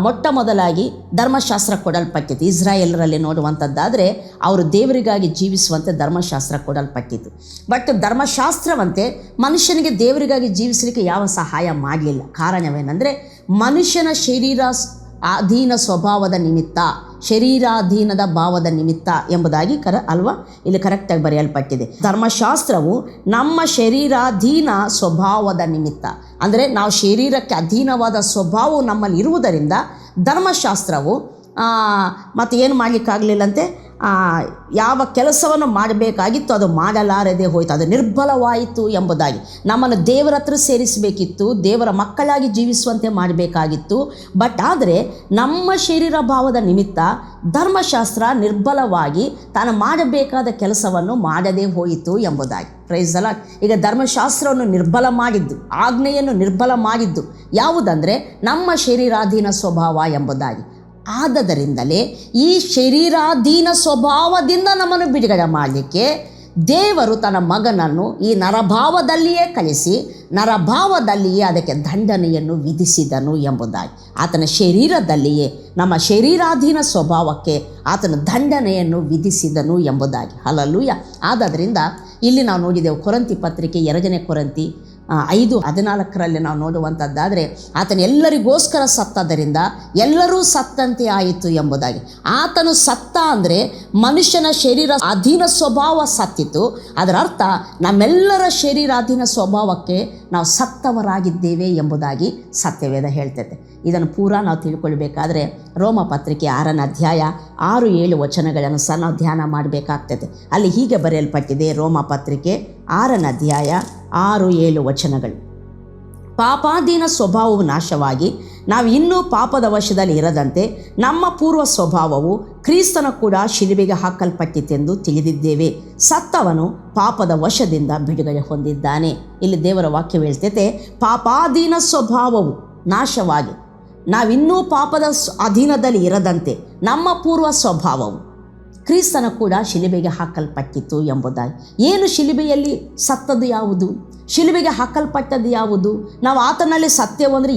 ಮೊಟ್ಟ ಮೊದಲಾಗಿ ಧರ್ಮಶಾಸ್ತ್ರ ಕೊಡಲ್ಪಟ್ಟಿತು. ಇಸ್ರಾಯೇಲರಲ್ಲಿ ನೋಡುವಂಥದ್ದಾದರೆ ಅವರು ದೇವರಿಗಾಗಿ ಜೀವಿಸುವಂತೆ ಧರ್ಮಶಾಸ್ತ್ರ ಕೊಡಲ್ಪಟ್ಟಿತು. ಬಟ್ ಧರ್ಮಶಾಸ್ತ್ರವಂತೆ ಮನುಷ್ಯನಿಗೆ ದೇವರಿಗಾಗಿ ಜೀವಿಸಲಿಕ್ಕೆ ಯಾವ ಸಹಾಯ ಮಾಡಲಿಲ್ಲ. ಕಾರಣವೇನೆಂದರೆ ಮನುಷ್ಯನ ಅಧೀನ ಸ್ವಭಾವದ ನಿಮಿತ್ತ, ಶರೀರಾಧೀನದ ಭಾವದ ನಿಮಿತ್ತ ಎಂಬುದಾಗಿ ಇಲ್ಲಿ ಕರೆಕ್ಟಾಗಿ ಬರೆಯಲ್ಪಟ್ಟಿದೆ. ಧರ್ಮಶಾಸ್ತ್ರವು ನಮ್ಮ ಶರೀರಾಧೀನ ಸ್ವಭಾವದ ನಿಮಿತ್ತ, ಅಂದರೆ ನಾವು ಶರೀರಕ್ಕೆ ಅಧೀನವಾದ ಸ್ವಭಾವವು ನಮ್ಮಲ್ಲಿ ಇರುವುದರಿಂದ ಧರ್ಮಶಾಸ್ತ್ರವು ಮತ್ತು ಏನು ಮಾಡಲಿಕ್ಕಾಗಲಿಲ್ಲಂತೆ, ಯಾವ ಕೆಲಸವನ್ನು ಮಾಡಬೇಕಾಗಿತ್ತು ಅದು ಮಾಡಲಾರದೆ ಹೋಯಿತು, ಅದು ನಿರ್ಬಲವಾಯಿತು ಎಂಬುದಾಗಿ. ನಮ್ಮನ್ನು ದೇವರ ಹತ್ರ ಸೇರಿಸಬೇಕಿತ್ತು, ದೇವರ ಮಕ್ಕಳಾಗಿ ಜೀವಿಸುವಂತೆ ಮಾಡಬೇಕಾಗಿತ್ತು. ಬಟ್ ಆದರೆ ನಮ್ಮ ಶರೀರ ಭಾವದ ನಿಮಿತ್ತ ಧರ್ಮಶಾಸ್ತ್ರ ನಿರ್ಬಲವಾಗಿ ತಾನು ಮಾಡಬೇಕಾದ ಕೆಲಸವನ್ನು ಮಾಡದೇ ಹೋಯಿತು ಎಂಬುದಾಗಿ. Praise the lord. ಈಗ ಧರ್ಮಶಾಸ್ತ್ರವನ್ನು ನಿರ್ಬಲ ಮಾಡಿದ್ದು, ಆಜ್ಞೆಯನ್ನು ನಿರ್ಬಲ ಮಾಡಿದ್ದು ಯಾವುದಂದರೆ ನಮ್ಮ ಶರೀರಾಧೀನ ಸ್ವಭಾವ ಎಂಬುದಾಗಿ. ಆದ್ದರಿಂದಲೇ ಈ ಶರೀರಾಧೀನ ಸ್ವಭಾವದಿಂದ ನಮ್ಮನ್ನು ಬಿಡುಗಡೆ ಮಾಡಲಿಕ್ಕೆ ದೇವರು ತನ್ನ ಮಗನನ್ನು ಈ ನರಭಾವದಲ್ಲಿಯೇ ಕಳಿಸಿ ನರಭಾವದಲ್ಲಿಯೇ ಅದಕ್ಕೆ ದಂಡನೆಯನ್ನು ವಿಧಿಸಿದನು ಎಂಬುದಾಗಿ, ಆತನ ಶರೀರದಲ್ಲಿಯೇ ನಮ್ಮ ಶರೀರಾಧೀನ ಸ್ವಭಾವಕ್ಕೆ ಆತನ ದಂಡನೆಯನ್ನು ವಿಧಿಸಿದನು ಎಂಬುದಾಗಿ. ಹಲ್ಲೆಲೂಯಾ. ಆದದರಿಂದ ಇಲ್ಲಿ ನಾವು ನೋಡಿದೆವು ಕೊರಿಂಥಿ ಪತ್ರಿಕೆ 2ನೇ ಕೊರಿಂಥಿ 5:14 ನಾವು ನೋಡುವಂಥದ್ದಾದರೆ, ಆತನು ಎಲ್ಲರಿಗೋಸ್ಕರ ಸತ್ತದ್ದರಿಂದ ಎಲ್ಲರೂ ಸತ್ತಂತೆ ಆಯಿತು ಎಂಬುದಾಗಿ. ಆತನು ಸತ್ತ ಅಂದರೆ ಮನುಷ್ಯನ ಶರೀರ ಅಧೀನ ಸ್ವಭಾವ ಸತ್ತಿತು. ಅದರ ಅರ್ಥ ನಮ್ಮೆಲ್ಲರ ಶರೀರಾಧೀನ ಸ್ವಭಾವಕ್ಕೆ ನಾವು ಸತ್ತವರಾಗಿದ್ದೇವೆ ಎಂಬುದಾಗಿ ಸತ್ಯವೇದ ಹೇಳ್ತೈತೆ. ಇದನ್ನು ಪೂರಾ ನಾವು ತಿಳ್ಕೊಳ್ಬೇಕಾದ್ರೆ ರೋಮ ಪತ್ರಿಕೆ 6ನೇ ಅಧ್ಯಾಯ 6-7 ವಚನಗಳನ್ನು ಸಹ ನಾವು ಧ್ಯಾನ ಮಾಡಬೇಕಾಗ್ತದೆ. ಅಲ್ಲಿ ಹೀಗೆ ಬರೆಯಲ್ಪಟ್ಟಿದೆ, ರೋಮ ಪತ್ರಿಕೆ 6ನೇ ಅಧ್ಯಾಯ 6-7 ವಚನಗಳು. ಪಾಪಾಧೀನ ಸ್ವಭಾವವು ನಾಶವಾಗಿ ನಾವು ಇನ್ನೂ ಪಾಪದ ವಶದಲ್ಲಿ ಇರದಂತೆ ನಮ್ಮ ಪೂರ್ವ ಸ್ವಭಾವವು ಕ್ರಿಸ್ತನ ಕೂಡ ಶಿಲುಬೆಗೆ ಹಾಕಲ್ಪಟ್ಟಿತೆಂದು ತಿಳಿದಿದ್ದೇವೆ. ಸತ್ತವನು ಪಾಪದ ವಶದಿಂದ ಬಿಡುಗಡೆ ಹೊಂದಿದ್ದಾನೆ. ಇಲ್ಲಿ ದೇವರ ವಾಕ್ಯ ಹೇಳ್ತೈತೆ, ಪಾಪಾಧೀನ ಸ್ವಭಾವವು ನಾಶವಾಗಿ ನಾವಿನ್ನೂ ಪಾಪದ ಅಧೀನದಲ್ಲಿ ಇರದಂತೆ ನಮ್ಮ ಪೂರ್ವ ಸ್ವಭಾವವು ಕ್ರಿಸ್ತನ ಕೂಡ ಶಿಲುಬೆಗೆ ಹಾಕಲ್ಪಟ್ಟಿತು ಎಂಬುದಾಗಿ. ಏನು ಶಿಲುಬೆಯಲ್ಲಿ ಸತ್ತದ್ದು ಯಾವುದು? ಶಿಲುಬೆಗೆ ಹಾಕಲ್ಪಟ್ಟದ್ದು ಯಾವುದು? ನಾವು ಆತನಲ್ಲಿ ಸತ್ಯವು ಅಂದರೆ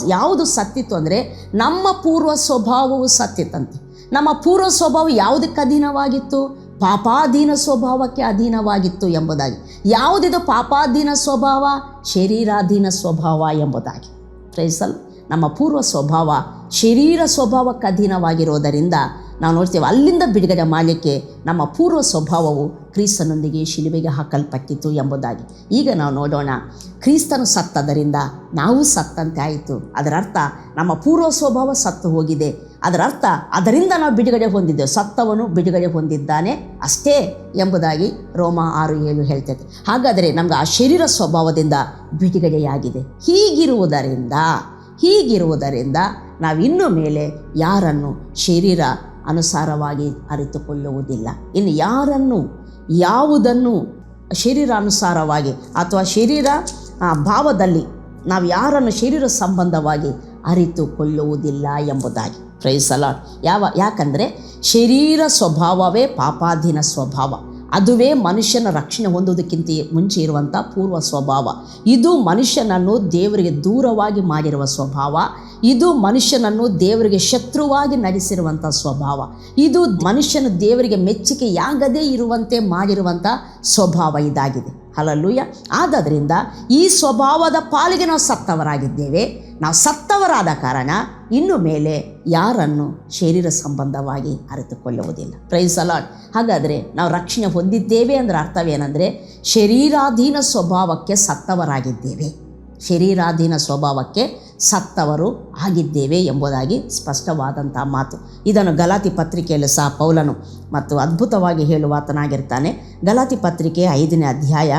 ಯಾವುದು ಸತ್ತಿತ್ತು ಅಂದರೆ ನಮ್ಮ ಪೂರ್ವ ಸ್ವಭಾವವು ಸತ್ತಿತ್ತಂತೆ. ನಮ್ಮ ಪೂರ್ವ ಸ್ವಭಾವ ಯಾವುದಕ್ಕೆ ಅಧೀನವಾಗಿತ್ತು? ಪಾಪಾಧೀನ ಸ್ವಭಾವಕ್ಕೆ ಅಧೀನವಾಗಿತ್ತು ಎಂಬುದಾಗಿ. ಯಾವುದಿದು ಪಾಪಾಧೀನ ಸ್ವಭಾವ? ಶರೀರಾಧೀನ ಸ್ವಭಾವ ಎಂಬುದಾಗಿ. ಪ್ರೈಸಲ್. ನಮ್ಮ ಪೂರ್ವ ಸ್ವಭಾವ ಶರೀರ ಸ್ವಭಾವಕ್ಕೆ ಅಧೀನವಾಗಿರೋದರಿಂದ ನಾವು ನೋಡ್ತೇವೆ, ಅಲ್ಲಿಂದ ಬಿಡುಗಡೆ ಮಾಡಲಿಕ್ಕೆ ನಮ್ಮ ಪೂರ್ವ ಸ್ವಭಾವವು ಕ್ರಿಸ್ತನೊಂದಿಗೆ ಶಿಲುಬೆಗೆ ಹಾಕಲ್ಪಟ್ಟಿತು ಎಂಬುದಾಗಿ. ಈಗ ನಾವು ನೋಡೋಣ, ಕ್ರಿಸ್ತನು ಸತ್ತದರಿಂದ ನಾವು ಸತ್ತಂತೆ ಆಯಿತು. ಅದರ ಅರ್ಥ ನಮ್ಮ ಪೂರ್ವ ಸ್ವಭಾವ ಸತ್ತು ಹೋಗಿದೆ. ಅದರ ಅರ್ಥ ಅದರಿಂದ ನಾವು ಬಿಡುಗಡೆ ಹೊಂದಿದ್ದೇವೆ. ಸತ್ತವನು ಬಿಡುಗಡೆ ಹೊಂದಿದ್ದಾನೆ ಅಷ್ಟೇ ಎಂಬುದಾಗಿ ರೋಮ 6:7 ಹೇಳ್ತೈತೆ. ಹಾಗಾದರೆ ನಮ್ಗೆ ಆ ಶರೀರ ಸ್ವಭಾವದಿಂದ ಬಿಡುಗಡೆಯಾಗಿದೆ. ಹೀಗಿರುವುದರಿಂದ ನಾವಿನ್ನು ಮೇಲೆ ಯಾರನ್ನು ಶರೀರ ಅನುಸಾರವಾಗಿ ಅರಿತುಕೊಳ್ಳುವುದಿಲ್ಲ. ಇನ್ನು ಯಾವುದನ್ನು ಶರೀರಾನುಸಾರವಾಗಿ ಅಥವಾ ಶರೀರ ಭಾವದಲ್ಲಿ ನಾವು ಯಾರನ್ನು ಶರೀರ ಸಂಬಂಧವಾಗಿ ಅರಿತುಕೊಳ್ಳುವುದಿಲ್ಲ ಎಂಬುದಾಗಿ. Praise the lord. ಯಾಕಂದರೆ ಶರೀರ ಸ್ವಭಾವವೇ ಪಾಪಾಧೀನ ಸ್ವಭಾವ. ಅದುವೇ ಮನುಷ್ಯನ ರಕ್ಷಣೆ ಹೊಂದುವುದಕ್ಕಿಂತ ಮುಂಚೆ ಇರುವಂಥ ಪೂರ್ವ ಸ್ವಭಾವ. ಇದು ಮನುಷ್ಯನನ್ನು ದೇವರಿಗೆ ದೂರವಾಗಿ ಮಾಡಿರುವ ಸ್ವಭಾವ. ಇದು ಮನುಷ್ಯನನ್ನು ದೇವರಿಗೆ ಶತ್ರುವಾಗಿ ನಡೆಸಿರುವಂಥ ಸ್ವಭಾವ. ಇದು ಮನುಷ್ಯನು ದೇವರಿಗೆ ಮೆಚ್ಚುಗೆಯಾಗದೇ ಇರುವಂತೆ ಮಾಡಿರುವಂಥ ಸ್ವಭಾವ ಇದಾಗಿದೆ. ಹಲ್ಲೆಲೂಯಾ. ಆದದರಿಂದ ಈ ಸ್ವಭಾವದ ಪಾಲಿಗೆ ನಾವು ಸತ್ತವರಾಗಿದ್ದೇವೆ. ನಾವು ಸತ್ತವರಾದ ಕಾರಣ ಇನ್ನು ಮೇಲೆ ಯಾರನ್ನು ಶರೀರ ಸಂಬಂಧವಾಗಿ ಅರಿತುಕೊಳ್ಳುವುದಿಲ್ಲ. Price the lord. ಹಾಗಾದರೆ ನಾವು ರಕ್ಷಣೆ ಹೊಂದಿದ್ದೇವೆ ಅಂದರೆ ಅರ್ಥವೇನೆಂದರೆ ಶರೀರಾಧೀನ ಸ್ವಭಾವಕ್ಕೆ ಸತ್ತವರಾಗಿದ್ದೇವೆ. ಶರೀರಾಧೀನ ಸ್ವಭಾವಕ್ಕೆ ಸತ್ತವರು ಆಗಿದ್ದೇವೆ ಎಂಬುದಾಗಿ ಸ್ಪಷ್ಟವಾದಂಥ ಮಾತು. ಇದನ್ನು ಗಲಾತಿ ಪತ್ರಿಕೆಯಲ್ಲಿ ಸಹ ಪೌಲನು ಮತ್ತು ಅದ್ಭುತವಾಗಿ ಹೇಳುವಾತನಾಗಿರ್ತಾನೆ. ಗಲಾತಿ ಪತ್ರಿಕೆ 5ನೇ ಅಧ್ಯಾಯ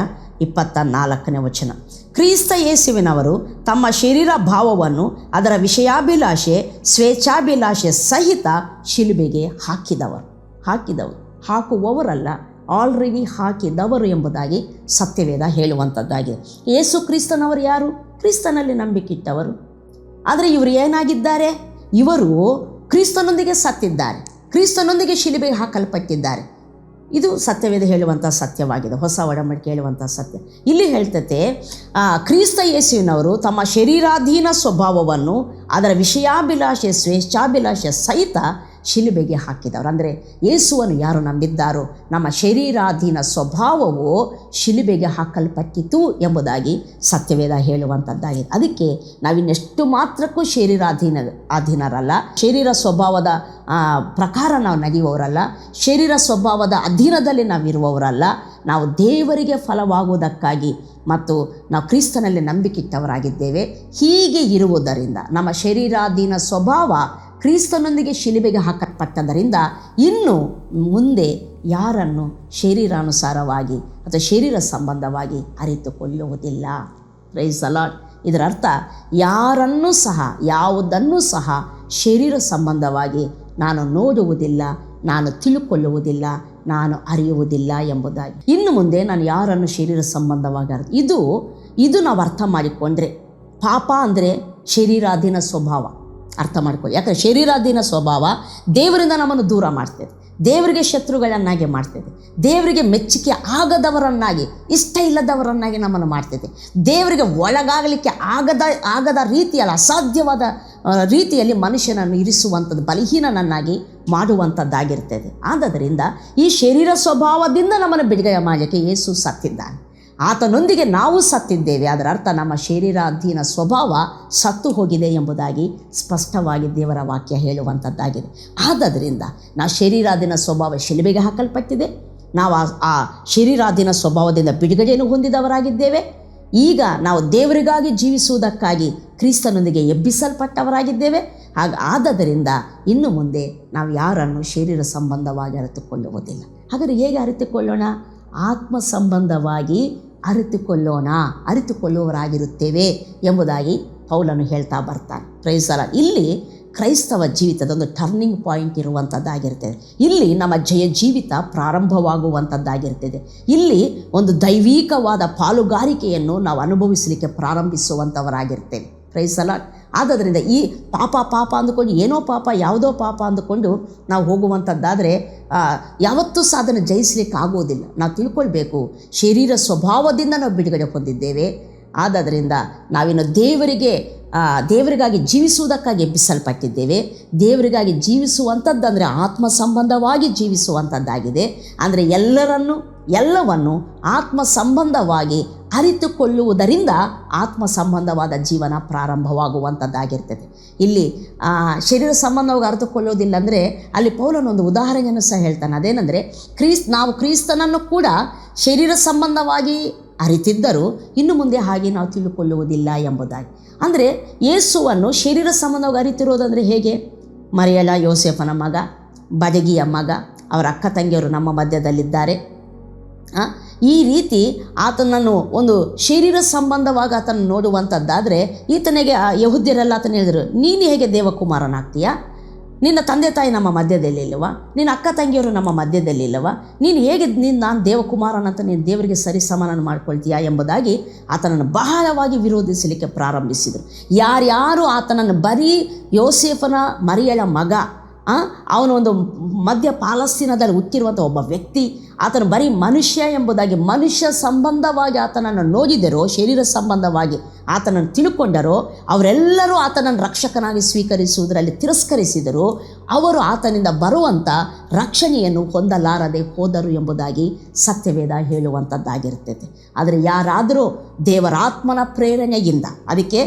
24ನೇ ವಚನ. ಕ್ರಿಸ್ತ ಯೇಸುವಿನವರು ತಮ್ಮ ಶರೀರ ಭಾವವನ್ನು ಅದರ ವಿಷಯಾಭಿಲಾಷೆ ಸ್ವೇಚ್ಛಾಭಿಲಾಷೆ ಸಹಿತ ಶಿಲುಬೆಗೆ ಹಾಕುವವರಲ್ಲ, ಆಲ್ರೆಡಿ ಹಾಕಿದವರು ಎಂಬುದಾಗಿ ಸತ್ಯವೇದ ಹೇಳುವಂಥದ್ದಾಗಿದೆ. ಯೇಸು ಕ್ರಿಸ್ತನವರು ಯಾರು? ಕ್ರಿಸ್ತನಲ್ಲಿ ನಂಬಿಕಿಟ್ಟವರು. ಆದರೆ ಇವರು ಏನಾಗಿದ್ದಾರೆ? ಇವರು ಕ್ರಿಸ್ತನೊಂದಿಗೆ ಸತ್ತಿದ್ದಾರೆ, ಕ್ರಿಸ್ತನೊಂದಿಗೆ ಶಿಲುಬೆಗೆ ಹಾಕಲ್ಪಟ್ಟಿದ್ದಾರೆ. ಇದು ಸತ್ಯವೇದ ಹೇಳುವಂಥ ಸತ್ಯವಾಗಿದೆ, ಹೊಸ ಒಡಂಬಡಿಕೆ ಹೇಳುವಂಥ ಸತ್ಯ. ಇಲ್ಲಿ ಹೇಳ್ತತೆ, ಕ್ರಿಸ್ತ ಯೇಸುವಿನವರು ತಮ್ಮ ಶರೀರಾಧೀನ ಸ್ವಭಾವವನ್ನು ಅದರ ವಿಷಯಾಭಿಲಾಷೆ ಸ್ವೇಚ್ಛಾಭಿಲಾಷೆ ಸಹಿತ ಶಿಲುಬೆಗೆ ಹಾಕಿದವರು. ಅಂದರೆ ಯೇಸುವನ್ನು ಯಾರು ನಂಬಿದ್ದಾರೋ ನಮ್ಮ ಶರೀರಾಧೀನ ಸ್ವಭಾವವು ಶಿಲುಬೆಗೆ ಹಾಕಲ್ಪಟ್ಟಿತು ಎಂಬುದಾಗಿ ಸತ್ಯವೇದ ಹೇಳುವಂಥದ್ದಾಗಿದೆ. ಅದಕ್ಕೆ ನಾವಿನ್ನೆಷ್ಟು ಮಾತ್ರಕ್ಕೂ ಅಧೀನರಲ್ಲ, ಶರೀರ ಸ್ವಭಾವದ ಪ್ರಕಾರ ನಾವು ನಡೆಯುವವರಲ್ಲ, ಶರೀರ ಸ್ವಭಾವದ ಅಧೀನದಲ್ಲಿ ನಾವಿರುವವರಲ್ಲ. ನಾವು ದೇವರಿಗೆ ಫಲವಾಗುವುದಕ್ಕಾಗಿ ಮತ್ತು ನಾವು ಕ್ರಿಸ್ತನಲ್ಲಿ ನಂಬಿಕಿಟ್ಟವರಾಗಿದ್ದೇವೆ. ಹೀಗೆ ಇರುವುದರಿಂದ ನಮ್ಮ ಶರೀರಾಧೀನ ಸ್ವಭಾವ ಕ್ರಿಸ್ತನೊಂದಿಗೆ ಶಿಲುಬೆಗೆ ಹಾಕಲ್ಪಟ್ಟದರಿಂದ ಇನ್ನು ಮುಂದೆ ಯಾರನ್ನು ಶರೀರಾನುಸಾರವಾಗಿ ಅಥವಾ ಶರೀರ ಸಂಬಂಧವಾಗಿ ಅರಿತುಕೊಳ್ಳುವುದಿಲ್ಲ. Price the lord. ಇದರ ಅರ್ಥ ಯಾವುದನ್ನು ಸಹ ಶರೀರ ಸಂಬಂಧವಾಗಿ ನಾನು ನೋಡುವುದಿಲ್ಲ, ನಾನು ತಿಳುಕೊಳ್ಳುವುದಿಲ್ಲ, ನಾನು ಅರಿಯುವುದಿಲ್ಲ ಎಂಬುದಾಗಿ. ಇನ್ನು ಮುಂದೆ ನಾನು ಯಾರನ್ನು ಶರೀರ ಸಂಬಂಧವಾಗಿ ಇದು ನಾವು ಅರ್ಥ ಮಾಡಿಕೊಂಡ್ರೆ, ಪಾಪ ಅಂದರೆ ಶರೀರಾಧೀನ ಸ್ವಭಾವ ಅರ್ಥ ಮಾಡ್ಕೊಳ್ಳಿ. ಯಾಕಂದರೆ ಶರೀರಾಧೀನ ಸ್ವಭಾವ ದೇವರಿಂದ ನಮ್ಮನ್ನು ದೂರ ಮಾಡ್ತದೆ. ದೇವರಿಗೆ ಶತ್ರುಗಳನ್ನಾಗಿ ಮಾಡ್ತದೆ, ದೇವರಿಗೆ ಮೆಚ್ಚುಗೆ ಆಗದವರನ್ನಾಗಿ, ಇಷ್ಟ ಇಲ್ಲದವರನ್ನಾಗಿ ನಮ್ಮನ್ನು ಮಾಡ್ತದೆ, ದೇವರಿಗೆ ಒಳಗಾಗಲಿಕ್ಕೆ ಆಗದ ರೀತಿಯಲ್ಲಿ, ಅಸಾಧ್ಯವಾದ ರೀತಿಯಲ್ಲಿ ಮನುಷ್ಯನನ್ನು ಇರಿಸುವಂಥದ್ದು, ಬಲಹೀನನನ್ನಾಗಿ ಮಾಡುವಂಥದ್ದಾಗಿರ್ತದೆ. ಆದ್ದರಿಂದ ಈ ಶರೀರ ಸ್ವಭಾವದಿಂದ ನಮ್ಮನ್ನು ಬಿಡುಗಡೆ ಮಾಡಲಿಕ್ಕೆ ಯೇಸು ಸತ್ತಿದ್ದಾನೆ. ಆತನೊಂದಿಗೆ ನಾವು ಸತ್ತಿದ್ದೇವೆ. ಅದರ ಅರ್ಥ ನಮ್ಮ ಶರೀರಾಧೀನ ಸ್ವಭಾವ ಸತ್ತು ಹೋಗಿದೆ ಎಂಬುದಾಗಿ ಸ್ಪಷ್ಟವಾಗಿ ದೇವರ ವಾಕ್ಯ ಹೇಳುವಂಥದ್ದಾಗಿದೆ. ಆದ್ದರಿಂದ ನಾವು ಶರೀರಾಧೀನ ಸ್ವಭಾವ ಶಿಲುಬೆಗೆ ಹಾಕಲ್ಪಟ್ಟಿದೆ. ನಾವು ಆ ಶರೀರಾಧೀನ ಸ್ವಭಾವದಿಂದ ಬಿಡುಗಡೆಯನ್ನು ಹೊಂದಿದವರಾಗಿದ್ದೇವೆ. ಈಗ ನಾವು ದೇವರಿಗಾಗಿ ಜೀವಿಸುವುದಕ್ಕಾಗಿ ಕ್ರಿಸ್ತನೊಂದಿಗೆ ಎಬ್ಬಿಸಲ್ಪಟ್ಟವರಾಗಿದ್ದೇವೆ. ಆದ್ದರಿಂದ ಇನ್ನು ಮುಂದೆ ನಾವು ಯಾರನ್ನು ಶರೀರ ಸಂಬಂಧವಾಗಿ ಅರಿತುಕೊಳ್ಳುವುದಿಲ್ಲ. ಹಾಗಾದರೆ ಹೇಗೆ ಅರಿತುಕೊಳ್ಳೋಣ? ಆತ್ಮ ಸಂಬಂಧವಾಗಿ ಅರಿತುಕೊಳ್ಳುವವರಾಗಿರುತ್ತೇವೆ ಎಂಬುದಾಗಿ ಪೌಲನು ಹೇಳ್ತಾ ಬರ್ತಾನೆ. ಪ್ರೈಸಲ ಇಲ್ಲಿ ಕ್ರೈಸ್ತವ ಜೀವಿತದೊಂದು ಟರ್ನಿಂಗ್ ಪಾಯಿಂಟ್ ಇರುವಂಥದ್ದಾಗಿರ್ತದೆ. ಇಲ್ಲಿ ನಮ್ಮ ಜಯ ಜೀವಿತ ಪ್ರಾರಂಭವಾಗುವಂಥದ್ದಾಗಿರ್ತದೆ. ಇಲ್ಲಿ ಒಂದು ದೈವಿಕವಾದ ಪಾಲುಗಾರಿಕೆಯನ್ನು ನಾವು ಅನುಭವಿಸಲಿಕ್ಕೆ ಪ್ರಾರಂಭಿಸುವಂಥವರಾಗಿರ್ತೇವೆ. ಪ್ರೈಸಲ. ಆದ್ದರಿಂದ ಈ ಪಾಪ ಅಂದುಕೊಂಡು ಏನೋ ಪಾಪ, ಯಾವುದೋ ಪಾಪ ಅಂದುಕೊಂಡು ನಾವು ಹೋಗುವಂಥದ್ದಾದರೆ ಯಾವತ್ತೂ ಸಾಧನೆ ಜಯಿಸಲಿಕ್ಕೆ ಆಗೋದಿಲ್ಲ. ನಾವು ತಿಳ್ಕೊಳ್ಬೇಕು, ಶರೀರ ಸ್ವಭಾವದಿಂದ ನಾವು ಬಿಡುಗಡೆ ಹೊಂದಿದ್ದೇವೆ. ಆದ್ದರಿಂದ ನಾವಿನ್ನು ದೇವರಿಗಾಗಿ ಜೀವಿಸುವುದಕ್ಕಾಗಿ ಎಬ್ಬಿಸಲ್ಪಟ್ಟಿದ್ದೇವೆ. ದೇವರಿಗಾಗಿ ಜೀವಿಸುವಂಥದ್ದಂದರೆ ಆತ್ಮ ಸಂಬಂಧವಾಗಿ ಜೀವಿಸುವಂಥದ್ದಾಗಿದೆ. ಅಂದರೆ ಎಲ್ಲವನ್ನು ಆತ್ಮ ಸಂಬಂಧವಾಗಿ ಅರಿತುಕೊಳ್ಳುವುದರಿಂದ ಆತ್ಮ ಸಂಬಂಧವಾದ ಜೀವನ ಪ್ರಾರಂಭವಾಗುವಂಥದ್ದಾಗಿರ್ತದೆ. ಇಲ್ಲಿ ಶರೀರ ಸಂಬಂಧವಾಗಿ ಅರಿತುಕೊಳ್ಳುವುದಿಲ್ಲ ಅಂದರೆ ಅಲ್ಲಿ ಪೌಲನೊಂದು ಉದಾಹರಣೆಯನ್ನು ಸಹ ಹೇಳ್ತಾನೆ. ಅದೇನೆಂದರೆ ನಾವು ಕ್ರಿಸ್ತನನ್ನು ಕೂಡ ಶರೀರ ಸಂಬಂಧವಾಗಿ ಅರಿತಿದ್ದರೂ ಇನ್ನು ಮುಂದೆ ಹಾಗೆ ನಾವು ತಿಳ್ಕೊಳ್ಳುವುದಿಲ್ಲ ಎಂಬುದಾಗಿ. ಅಂದರೆ ಯೇಸುವನ್ನು ಶರೀರ ಸಂಬಂಧವಾಗಿ ಅರಿತಿರೋದಂದರೆ ಹೇಗೆ? ಮರಿಯಳ ಯೋಸೇಫನ ಮಗ, ಬಡಗಿಯ ಮಗ, ಅವರ ಅಕ್ಕ ತಂಗಿಯವರು ನಮ್ಮ ಮಧ್ಯದಲ್ಲಿದ್ದಾರೆ. ಈ ರೀತಿ ಆತನನ್ನು ಒಂದು ಶರೀರ ಸಂಬಂಧವಾಗಿ ಆತನ ನೋಡುವಂಥದ್ದಾದರೆ ಈತನಿಗೆ ಯಹೂದ್ಯರೆಲ್ಲ ಆತನ ಹೇಳಿದರು, ನೀನು ಹೇಗೆ ದೇವಕುಮಾರನಾಗ್ತೀಯಾ? ನಿನ್ನ ತಂದೆ ತಾಯಿ ನಮ್ಮ ಮಧ್ಯದಲ್ಲಿಲ್ಲವ? ನಿನ್ನ ಅಕ್ಕ ತಂಗಿಯವರು ನಮ್ಮ ಮಧ್ಯದಲ್ಲಿಲ್ಲವ? ನೀನು ಹೇಗೆ ನಾನು ದೇವಕುಮಾರನಂತ ನೀನು ದೇವರಿಗೆ ಸರಿ ಸಮಾನ ಮಾಡ್ಕೊಳ್ತೀಯಾ ಎಂಬುದಾಗಿ ಆತನನ್ನು ಬಹಳವಾಗಿ ವಿರೋಧಿಸಲಿಕ್ಕೆ ಪ್ರಾರಂಭಿಸಿದರು. ಯಾರ್ಯಾರು ಆತನನ್ನು ಬರೀ ಯೋಸೇಫನ ಮರಿಯಳ ಮಗ, ಅವನು ಒಂದು ಮಧ್ಯ ಪಾಲಸ್ತೀನದಲ್ಲಿ ಹುಟ್ಟಿರುವಂಥ ಒಬ್ಬ ವ್ಯಕ್ತಿ, ಆತನು ಬರೀ ಮನುಷ್ಯ ಎಂಬುದಾಗಿ ಮನುಷ್ಯ ಸಂಬಂಧವಾಗಿ ಆತನನ್ನು ನೋಡಿದರೋ, ಶರೀರ ಸಂಬಂಧವಾಗಿ ಆತನನ್ನು ತಿಳ್ಕೊಂಡರೋ, ಅವರೆಲ್ಲರೂ ಆತನನ್ನು ರಕ್ಷಕನಾಗಿ ಸ್ವೀಕರಿಸುವುದರಲ್ಲಿ ತಿರಸ್ಕರಿಸಿದರು. ಅವರು ಆತನಿಂದ ಬರುವಂಥ ರಕ್ಷಣೆಯನ್ನು ಹೊಂದಲಾರದೆ ಹೋದರು ಎಂಬುದಾಗಿ ಸತ್ಯವೇದ ಹೇಳುವಂಥದ್ದಾಗಿರ್ತದೆ. ಆದರೆ ಯಾರಾದರೂ ದೇವರಾತ್ಮನ ಪ್ರೇರಣೆಯಿಂದ, ಅದಕ್ಕೆ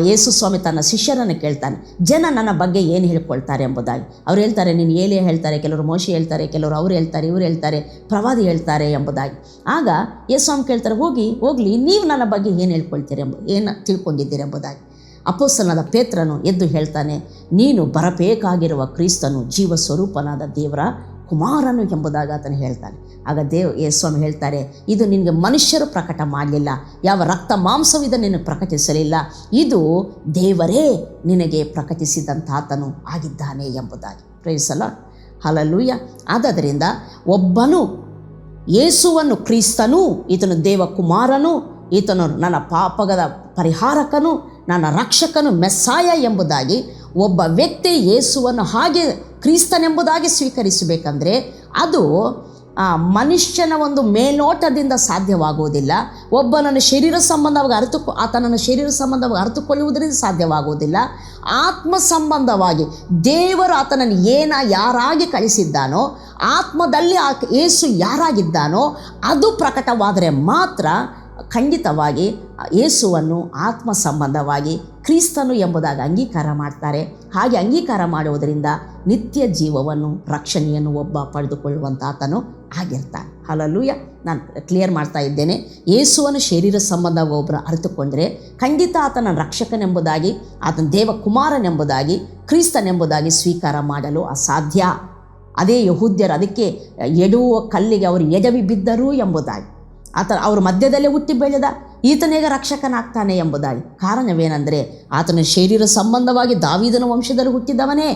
ಯೇಸು ಸ್ವಾಮಿ ತನ್ನ ಶಿಷ್ಯರನ್ನು ಕೇಳ್ತಾನೆ, ಜನ ನನ್ನ ಬಗ್ಗೆ ಏನು ಹೇಳ್ಕೊಳ್ತಾರೆ ಎಂಬುದಾಗಿ. ಅವ್ರು ಹೇಳ್ತಾರೆ, ನೀನು ಏಲಿಯ ಹೇಳ್ತಾರೆ, ಕೆಲವರು ಮೋಶೆ ಹೇಳ್ತಾರೆ, ಕೆಲವರು ಅವ್ರು ಹೇಳ್ತಾರೆ, ಇವ್ರು ಹೇಳ್ತಾರೆ, ಪ್ರವಾದಿ ಹೇಳ್ತಾರೆ ಎಂಬುದಾಗಿ. ಆಗ ಯೇಸು ಸ್ವಾಮಿ ಕೇಳ್ತಾರೆ, ಹೋಗಲಿ ನೀವು ನನ್ನ ಬಗ್ಗೆ ಏನು ಹೇಳ್ಕೊಳ್ತೀರಿ ಏನು ತಿಳ್ಕೊಂಡಿದ್ದೀರಿ ಎಂಬುದಾಗಿ. ಅಪೊಸ್ತಲನಾದ ಪೇತ್ರನು ಎದ್ದು ಹೇಳ್ತಾನೆ, ನೀನು ಬರಬೇಕಾಗಿರುವ ಕ್ರಿಸ್ತನು ಜೀವ ಸ್ವರೂಪನಾದ ದೇವರ ಕುಮಾರನು ಎಂಬುದಾಗಿ ಆತನು ಹೇಳ್ತಾನೆ. ಆಗ ಯೇಸುಸ್ವಾಮಿ ಹೇಳ್ತಾರೆ, ಇದು ನಿನಗೆ ಮನುಷ್ಯರು ಪ್ರಕಟ ಮಾಡಲಿಲ್ಲ, ಯಾವ ರಕ್ತ ಮಾಂಸವಿದ ನಿನಗೆ ಪ್ರಕಟಿಸಲಿಲ್ಲ, ಇದು ದೇವರೇ ನಿನಗೆ ಪ್ರಕಟಿಸಿದಂಥ ಆತನು ಆಗಿದ್ದಾನೆ ಎಂಬುದಾಗಿ. Praise the lord, hallelujah. ಆದ್ದರಿಂದ ಒಬ್ಬನು ಯೇಸುವನ್ನು ಕ್ರಿಸ್ತನು, ಈತನು ದೇವಕುಮಾರನು, ಈತನು ನನ್ನ ಪಾಪದ ಪರಿಹಾರಕನು, ನನ್ನ ರಕ್ಷಕನು, ಮೆಸ್ಸಾಯ ಎಂಬುದಾಗಿ ಒಬ್ಬ ವ್ಯಕ್ತಿ ಯೇಸುವನ್ನು ಹಾಗೆ ಕ್ರಿಸ್ತನೆಂಬುದಾಗಿ ಸ್ವೀಕರಿಸಬೇಕಂದ್ರೆ ಅದು ಮನುಷ್ಯನ ಒಂದು ಮೇಲ್ನೋಟದಿಂದ ಸಾಧ್ಯವಾಗುವುದಿಲ್ಲ. ಒಬ್ಬನನ್ನು ಶರೀರ ಸಂಬಂಧವಾಗಿ ಆತನನ್ನು ಶರೀರ ಸಂಬಂಧವಾಗಿ ಅರಿತುಕೊಳ್ಳುವುದರಿಂದ ಸಾಧ್ಯವಾಗುವುದಿಲ್ಲ. ಆತ್ಮ ಸಂಬಂಧವಾಗಿ ದೇವರು ಆತನನ್ನು ಯಾರಾಗಿ ಕಳಿಸಿದ್ದಾನೋ, ಆತ್ಮದಲ್ಲಿ ಯೇಸು ಯಾರಾಗಿದ್ದಾನೋ ಅದು ಪ್ರಕಟವಾದರೆ ಮಾತ್ರ ಖಂಡಿತವಾಗಿ ಯೇಸುವನ್ನು ಆತ್ಮ ಸಂಬಂಧವಾಗಿ ಕ್ರಿಸ್ತನು ಎಂಬುದಾಗಿ ಅಂಗೀಕಾರ ಮಾಡ್ತಾರೆ. ಹಾಗೆ ಅಂಗೀಕಾರ ಮಾಡುವುದರಿಂದ ನಿತ್ಯ ಜೀವವನ್ನು, ರಕ್ಷಣೆಯನ್ನು ಒಬ್ಬ ಪಡೆದುಕೊಳ್ಳುವಂಥ ಆತನು ಆಗಿರ್ತಾನೆ. ಹಲ್ಲೆಲೂಯಾ. ನಾನು ಕ್ಲಿಯರ್ ಮಾಡ್ತಾ ಇದ್ದೇನೆ. ಯೇಸುವನ್ನು ಶರೀರ ಸಂಬಂಧವಾಗಿ ಒಬ್ಬರು ಅರಿತುಕೊಂಡರೆ ಖಂಡಿತ ಆತನ ರಕ್ಷಕನೆಂಬುದಾಗಿ, ಆತನ ದೇವಕುಮಾರನೆಂಬುದಾಗಿ, ಕ್ರಿಸ್ತನೆಂಬುದಾಗಿ ಸ್ವೀಕಾರ ಮಾಡಲು ಅಸಾಧ್ಯ. ಅದೇ ಯಹೂದ್ಯರು ಅದಕ್ಕೆ ಎಡುವ ಕಲ್ಲಿಗೆ ಅವರು ಎಡವಿ ಬಿದ್ದರು ಎಂಬುದಾಗಿ, ಅವ್ರ ಮಧ್ಯದಲ್ಲೇ ಹುಟ್ಟಿ ಬೆಳೆದ ಈತನಿಗೆ ರಕ್ಷಕನಾಗ್ತಾನೆ ಎಂಬುದಾಗಿ. ಕಾರಣವೇನೆಂದರೆ ಆತನ ಶರೀರ ಸಂಬಂಧವಾಗಿ ದಾವೀದನ ವಂಶದಲ್ಲಿ ಹುಟ್ಟಿದವನೇ,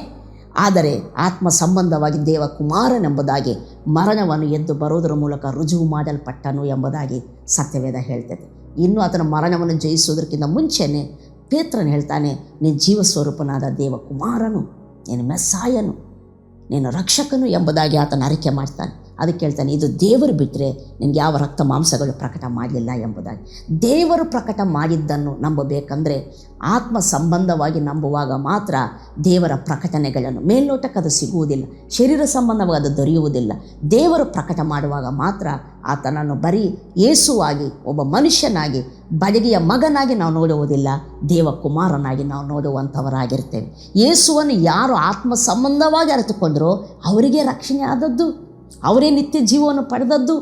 ಆದರೆ ಆತ್ಮ ಸಂಬಂಧವಾಗಿ ದೇವಕುಮಾರನೆಂಬುದಾಗಿ ಮರಣವನ್ನು ಎದ್ದು ಬರೋದರ ಮೂಲಕ ರುಜುವು ಮಾಡಲ್ಪಟ್ಟನು ಎಂಬುದಾಗಿ ಸತ್ಯವೇದ ಹೇಳ್ತದೆ. ಇನ್ನು ಆತನ ಮರಣವನ್ನು ಜಯಿಸುವುದಕ್ಕಿಂತ ಮುಂಚೆನೇ ಪೇತ್ರನು ಹೇಳ್ತಾನೆ, ನೀನು ಜೀವಸ್ವರೂಪನಾದ ದೇವಕುಮಾರನು, ನೀನು ಮೆಸ್ಸಾಯನು, ನೀನು ರಕ್ಷಕನು ಎಂಬುದಾಗಿ ಆತನ ಅರಿಕೆ ಮಾಡ್ತಾನೆ. ಅದಕ್ಕೆ ಹೇಳ್ತಾನೆ, ಇದು ದೇವರು ಬಿಟ್ಟರೆ ನಿನಗೆ ಯಾವ ರಕ್ತ ಮಾಂಸಗಳು ಪ್ರಕಟ ಮಾಡಲಿಲ್ಲ ಎಂಬುದಾಗಿ. ದೇವರು ಪ್ರಕಟ ಮಾಡಿದ್ದನ್ನು ನಂಬಬೇಕಂದ್ರೆ ಆತ್ಮ ಸಂಬಂಧವಾಗಿ ನಂಬುವಾಗ ಮಾತ್ರ ದೇವರ ಪ್ರಕಟಣೆಗಳನ್ನು, ಮೇಲ್ನೋಟಕ್ಕೆ ಅದು ಸಿಗುವುದಿಲ್ಲ, ಶರೀರ ಸಂಬಂಧವಾಗಿ ಅದು ದೊರೆಯುವುದಿಲ್ಲ. ದೇವರು ಪ್ರಕಟ ಮಾಡುವಾಗ ಮಾತ್ರ ಆತನನ್ನು ಬರೀ ಯೇಸುವಾಗಿ, ಒಬ್ಬ ಮನುಷ್ಯನಾಗಿ, ಬಡಗಿಯ ಮಗನಾಗಿ ನಾವು ನೋಡುವುದಿಲ್ಲ, ದೇವಕುಮಾರನಾಗಿ ನಾವು ನೋಡುವಂಥವರಾಗಿರ್ತೇವೆ. ಯೇಸುವನ್ನು ಯಾರು ಆತ್ಮ ಸಂಬಂಧವಾಗಿ ಅರಿತುಕೊಂಡರೋ ಅವರಿಗೆ ರಕ್ಷಣೆ ಆದದ್ದು, ಅವರೇ ನಿತ್ಯ ಜೀವವನ್ನು ಪಡೆದದ್ದು,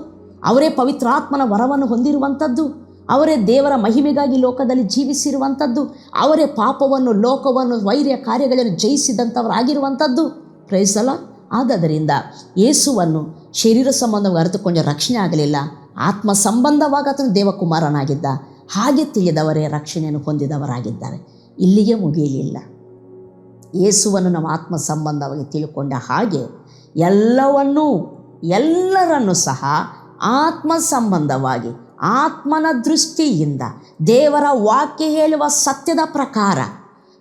ಅವರೇ ಪವಿತ್ರಾತ್ಮನ ವರವನ್ನು ಹೊಂದಿರುವಂಥದ್ದು, ಅವರೇ ದೇವರ ಮಹಿಮೆಗಾಗಿ ಲೋಕದಲ್ಲಿ ಜೀವಿಸಿರುವಂಥದ್ದು, ಅವರೇ ಪಾಪವನ್ನು, ಲೋಕವನ್ನು, ವೈರ್ಯ ಕಾರ್ಯಗಳನ್ನು ಜಯಿಸಿದಂಥವರಾಗಿರುವಂಥದ್ದು. Price the lord. ಆದ್ದರಿಂದ ಯೇಸುವನ್ನು ಶರೀರ ಸಂಬಂಧವಾಗಿ ಅರಿತುಕೊಂಡ ರಕ್ಷಣೆ ಆಗಲಿಲ್ಲ, ಆತ್ಮ ಸಂಬಂಧವಾಗಿ ಆತನು ದೇವಕುಮಾರನಾಗಿದ್ದ. ಹಾಗೆ ತಿಳಿದವರೇ ರಕ್ಷಣೆಯನ್ನು ಹೊಂದಿದವರಾಗಿದ್ದಾರೆ. ಇಲ್ಲಿಗೆ ಮುಗಿಯಲಿಲ್ಲ. ಯೇಸುವನ್ನು ನಾವು ಆತ್ಮ ಸಂಬಂಧವಾಗಿ ತಿಳ್ಕೊಂಡ ಹಾಗೆ ಎಲ್ಲರನ್ನೂ ಸಹ ಆತ್ಮ ಸಂಬಂಧವಾಗಿ, ಆತ್ಮನ ದೃಷ್ಟಿಯಿಂದ, ದೇವರ ವಾಕ್ಯ ಹೇಳುವ ಸತ್ಯದ ಪ್ರಕಾರ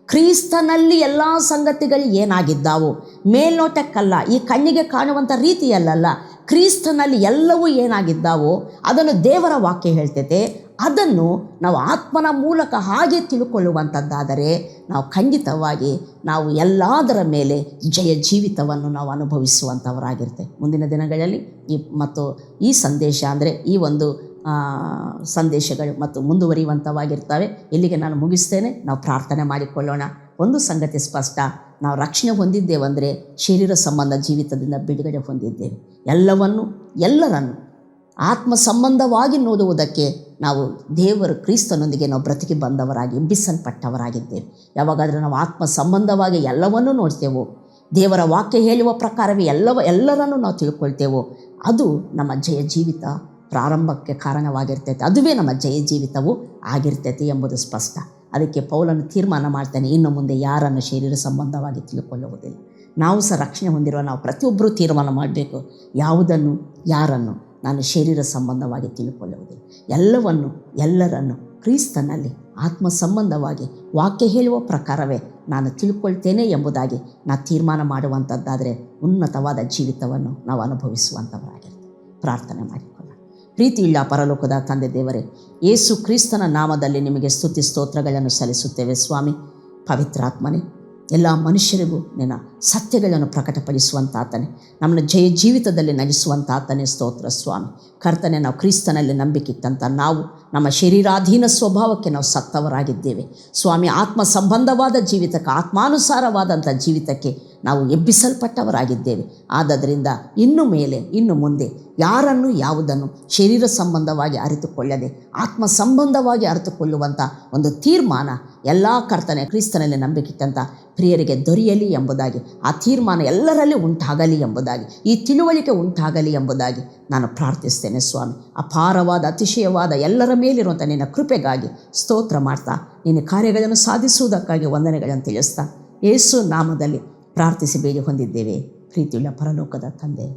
ಕ್ರಿಸ್ತನಲ್ಲಿ ಎಲ್ಲ ಸಂಗತಿಗಳು ಏನಾಗಿದ್ದಾವೋ, ಮೇಲ್ನೋಟಕ್ಕಲ್ಲ, ಈ ಕಣ್ಣಿಗೆ ಕಾಣುವಂಥ ರೀತಿಯಲ್ಲ, ಕ್ರಿಸ್ತನಲ್ಲಿ ಎಲ್ಲವೂ ಏನಾಗಿದ್ದಾವೋ ಅದನ್ನು ದೇವರ ವಾಕ್ಯ ಹೇಳ್ತೈತೆ. ಅದನ್ನು ನಾವು ಆತ್ಮನ ಮೂಲಕ ಹಾಗೆ ತಿಳ್ಕೊಳ್ಳುವಂಥದ್ದಾದರೆ ನಾವು ಖಂಡಿತವಾಗಿ ನಾವು ಎಲ್ಲದರ ಮೇಲೆ ಜಯ ಜೀವಿತವನ್ನು ನಾವು ಅನುಭವಿಸುವಂಥವರಾಗಿರ್ತೇವೆ. ಮುಂದಿನ ದಿನಗಳಲ್ಲಿ ಈ ಸಂದೇಶ ಅಂದರೆ ಈ ಒಂದು ಸಂದೇಶಗಳು ಮತ್ತು ಮುಂದುವರಿಯುವಂಥವಾಗಿರ್ತವೆ. ಇಲ್ಲಿಗೆ ನಾನು ಮುಗಿಸ್ತೇನೆ. ನಾವು ಪ್ರಾರ್ಥನೆ ಮಾಡಿಕೊಳ್ಳೋಣ. ಒಂದು ಸಂಗತಿ ಸ್ಪಷ್ಟ, ನಾವು ರಕ್ಷಣೆ ಹೊಂದಿದ್ದೇವೆಂದರೆ ಶರೀರ ಸಂಬಂಧ ಜೀವಿತದಿಂದ ಬಿಡುಗಡೆ ಹೊಂದಿದ್ದೇವೆ. ಎಲ್ಲರನ್ನು ಆತ್ಮ ಸಂಬಂಧವಾಗಿ ನೋಡುವುದಕ್ಕೆ ನಾವು ದೇವರು ಕ್ರಿಸ್ತನೊಂದಿಗೆ ನಾವು ಬ್ರತಿಗೆ ಬಂದವರಾಗಿ ಎಬ್ಬಿಸಲ್ಪಟ್ಟವರಾಗಿದ್ದೇವೆ. ಯಾವಾಗಾದರೂ ನಾವು ಆತ್ಮ ಸಂಬಂಧವಾಗಿ ಎಲ್ಲವನ್ನೂ ನೋಡ್ತೇವೋ, ದೇವರ ವಾಕ್ಯ ಹೇಳುವ ಪ್ರಕಾರವೇ ಎಲ್ಲರನ್ನೂ ನಾವು ತಿಳ್ಕೊಳ್ತೇವೋ, ಅದು ನಮ್ಮ ಜಯ ಜೀವಿತ ಪ್ರಾರಂಭಕ್ಕೆ ಕಾರಣವಾಗಿರ್ತೈತೆ. ಅದುವೇ ನಮ್ಮ ಜಯ ಜೀವಿತವೂ ಆಗಿರ್ತೈತೆ ಎಂಬುದು ಸ್ಪಷ್ಟ. ಅದಕ್ಕೆ ಪೌಲನು ತೀರ್ಮಾನ ಮಾಡ್ತಾನೆ, ಇನ್ನು ಮುಂದೆ ಯಾರನ್ನು ಶರೀರ ಸಂಬಂಧವಾಗಿ ತಿಳ್ಕೊಳ್ಳುವುದಿಲ್ಲ. ನಾವು ಸಹ ರಕ್ಷಣೆ ಹೊಂದಿರುವ ನಾವು ಪ್ರತಿಯೊಬ್ಬರೂ ತೀರ್ಮಾನ ಮಾಡಬೇಕು, ಯಾರನ್ನು ನಾನು ಶರೀರ ಸಂಬಂಧವಾಗಿ ತಿಳ್ಕೊಳ್ಳುವುದಿಲ್ಲ. ಎಲ್ಲರನ್ನು ಕ್ರಿಸ್ತನಲ್ಲಿ ಆತ್ಮ ಸಂಬಂಧವಾಗಿ ವಾಕ್ಯ ಹೇಳುವ ಪ್ರಕಾರವೇ ನಾನು ತಿಳ್ಕೊಳ್ತೇನೆ ಎಂಬುದಾಗಿ ನಾವು ತೀರ್ಮಾನ ಮಾಡುವಂಥದ್ದಾದರೆ ಉನ್ನತವಾದ ಜೀವಿತವನ್ನು ನಾವು ಅನುಭವಿಸುವಂಥವರಾಗಿರ್ತೀವಿ. ಪ್ರಾರ್ಥನೆ ಮಾಡಿಕೊಳ್ಳ. ಪ್ರೀತಿಯುಳ್ಳ ಪರಲೋಕದ ತಂದೆ ದೇವರೇ, ಯೇಸು ಕ್ರಿಸ್ತನ ನಾಮದಲ್ಲಿ ನಿಮಗೆ ಸ್ತುತಿ ಸ್ತೋತ್ರಗಳನ್ನು ಸಲ್ಲಿಸುತ್ತೇವೆ ಸ್ವಾಮಿ. ಪವಿತ್ರಾತ್ಮನೇ, ಎಲ್ಲ ಮನುಷ್ಯರಿಗೂ ನಿನ್ನ ಸತ್ಯಗಳನ್ನು ಪ್ರಕಟಪಡಿಸುವಂಥ ಆತನೇ, ನಮ್ಮನ್ನು ಜಯ ಜೀವಿತದಲ್ಲಿ ನಡೆಸುವಂಥ ಆತನೇ ಸ್ತೋತ್ರ ಸ್ವಾಮಿ. ಕರ್ತನೆ, ನಾವು ಕ್ರಿಸ್ತನಲ್ಲಿ ನಂಬಿಕಿಟ್ಟಂಥ ನಾವು ನಮ್ಮ ಶರೀರಾಧೀನ ಸ್ವಭಾವಕ್ಕೆ ನಾವು ಸತ್ತವರಾಗಿದ್ದೇವೆ ಸ್ವಾಮಿ. ಆತ್ಮ ಸಂಬಂಧವಾದ ಜೀವಿತಕ್ಕೆ, ಆತ್ಮಾನುಸಾರವಾದಂಥ ಜೀವಿತಕ್ಕೆ ನಾವು ಎಬ್ಬಿಸಲ್ಪಟ್ಟವರಾಗಿದ್ದೇವೆ. ಆದ್ದರಿಂದ ಇನ್ನು ಮುಂದೆ ಯಾವುದನ್ನು ಶರೀರ ಸಂಬಂಧವಾಗಿ ಅರಿತುಕೊಳ್ಳದೆ ಆತ್ಮ ಸಂಬಂಧವಾಗಿ ಅರಿತುಕೊಳ್ಳುವಂಥ ಒಂದು ತೀರ್ಮಾನ ಎಲ್ಲ ಕರ್ತನೆ ಕ್ರಿಸ್ತನಲ್ಲಿ ನಂಬಿಕಿಟ್ಟಂಥ ಪ್ರಿಯರಿಗೆ ದೊರೆಯಲಿ ಎಂಬುದಾಗಿ, ಆ ತೀರ್ಮಾನ ಎಲ್ಲರಲ್ಲಿ ಉಂಟಾಗಲಿ ಎಂಬುದಾಗಿ, ಈ ತಿಳುವಳಿಕೆ ಉಂಟಾಗಲಿ ಎಂಬುದಾಗಿ ನಾನು ಪ್ರಾರ್ಥಿಸ್ತೇನೆ ಸ್ವಾಮಿ. ಅಪಾರವಾದ ಅತಿಶಯವಾದ ಎಲ್ಲರ ಮೇಲಿರುವಂಥ ನಿನ್ನ ಕೃಪೆಗಾಗಿ ಸ್ತೋತ್ರ ಮಾಡ್ತಾ, ನಿನ್ನ ಕಾರ್ಯಗಳನ್ನು ಸಾಧಿಸುವುದಕ್ಕಾಗಿ ವಂದನೆಗಳನ್ನು ತಿಳಿಸ್ತಾ ಯೇಸು ನಾಮದಲ್ಲಿ ಪ್ರಾರ್ಥಿಸಿ ಬೇಡಿ ಹೊಂದಿದ್ದೇವೆ ಪ್ರೀತಿಯುಳ್ಳ ಪರಲೋಕದ ತಂದೆ.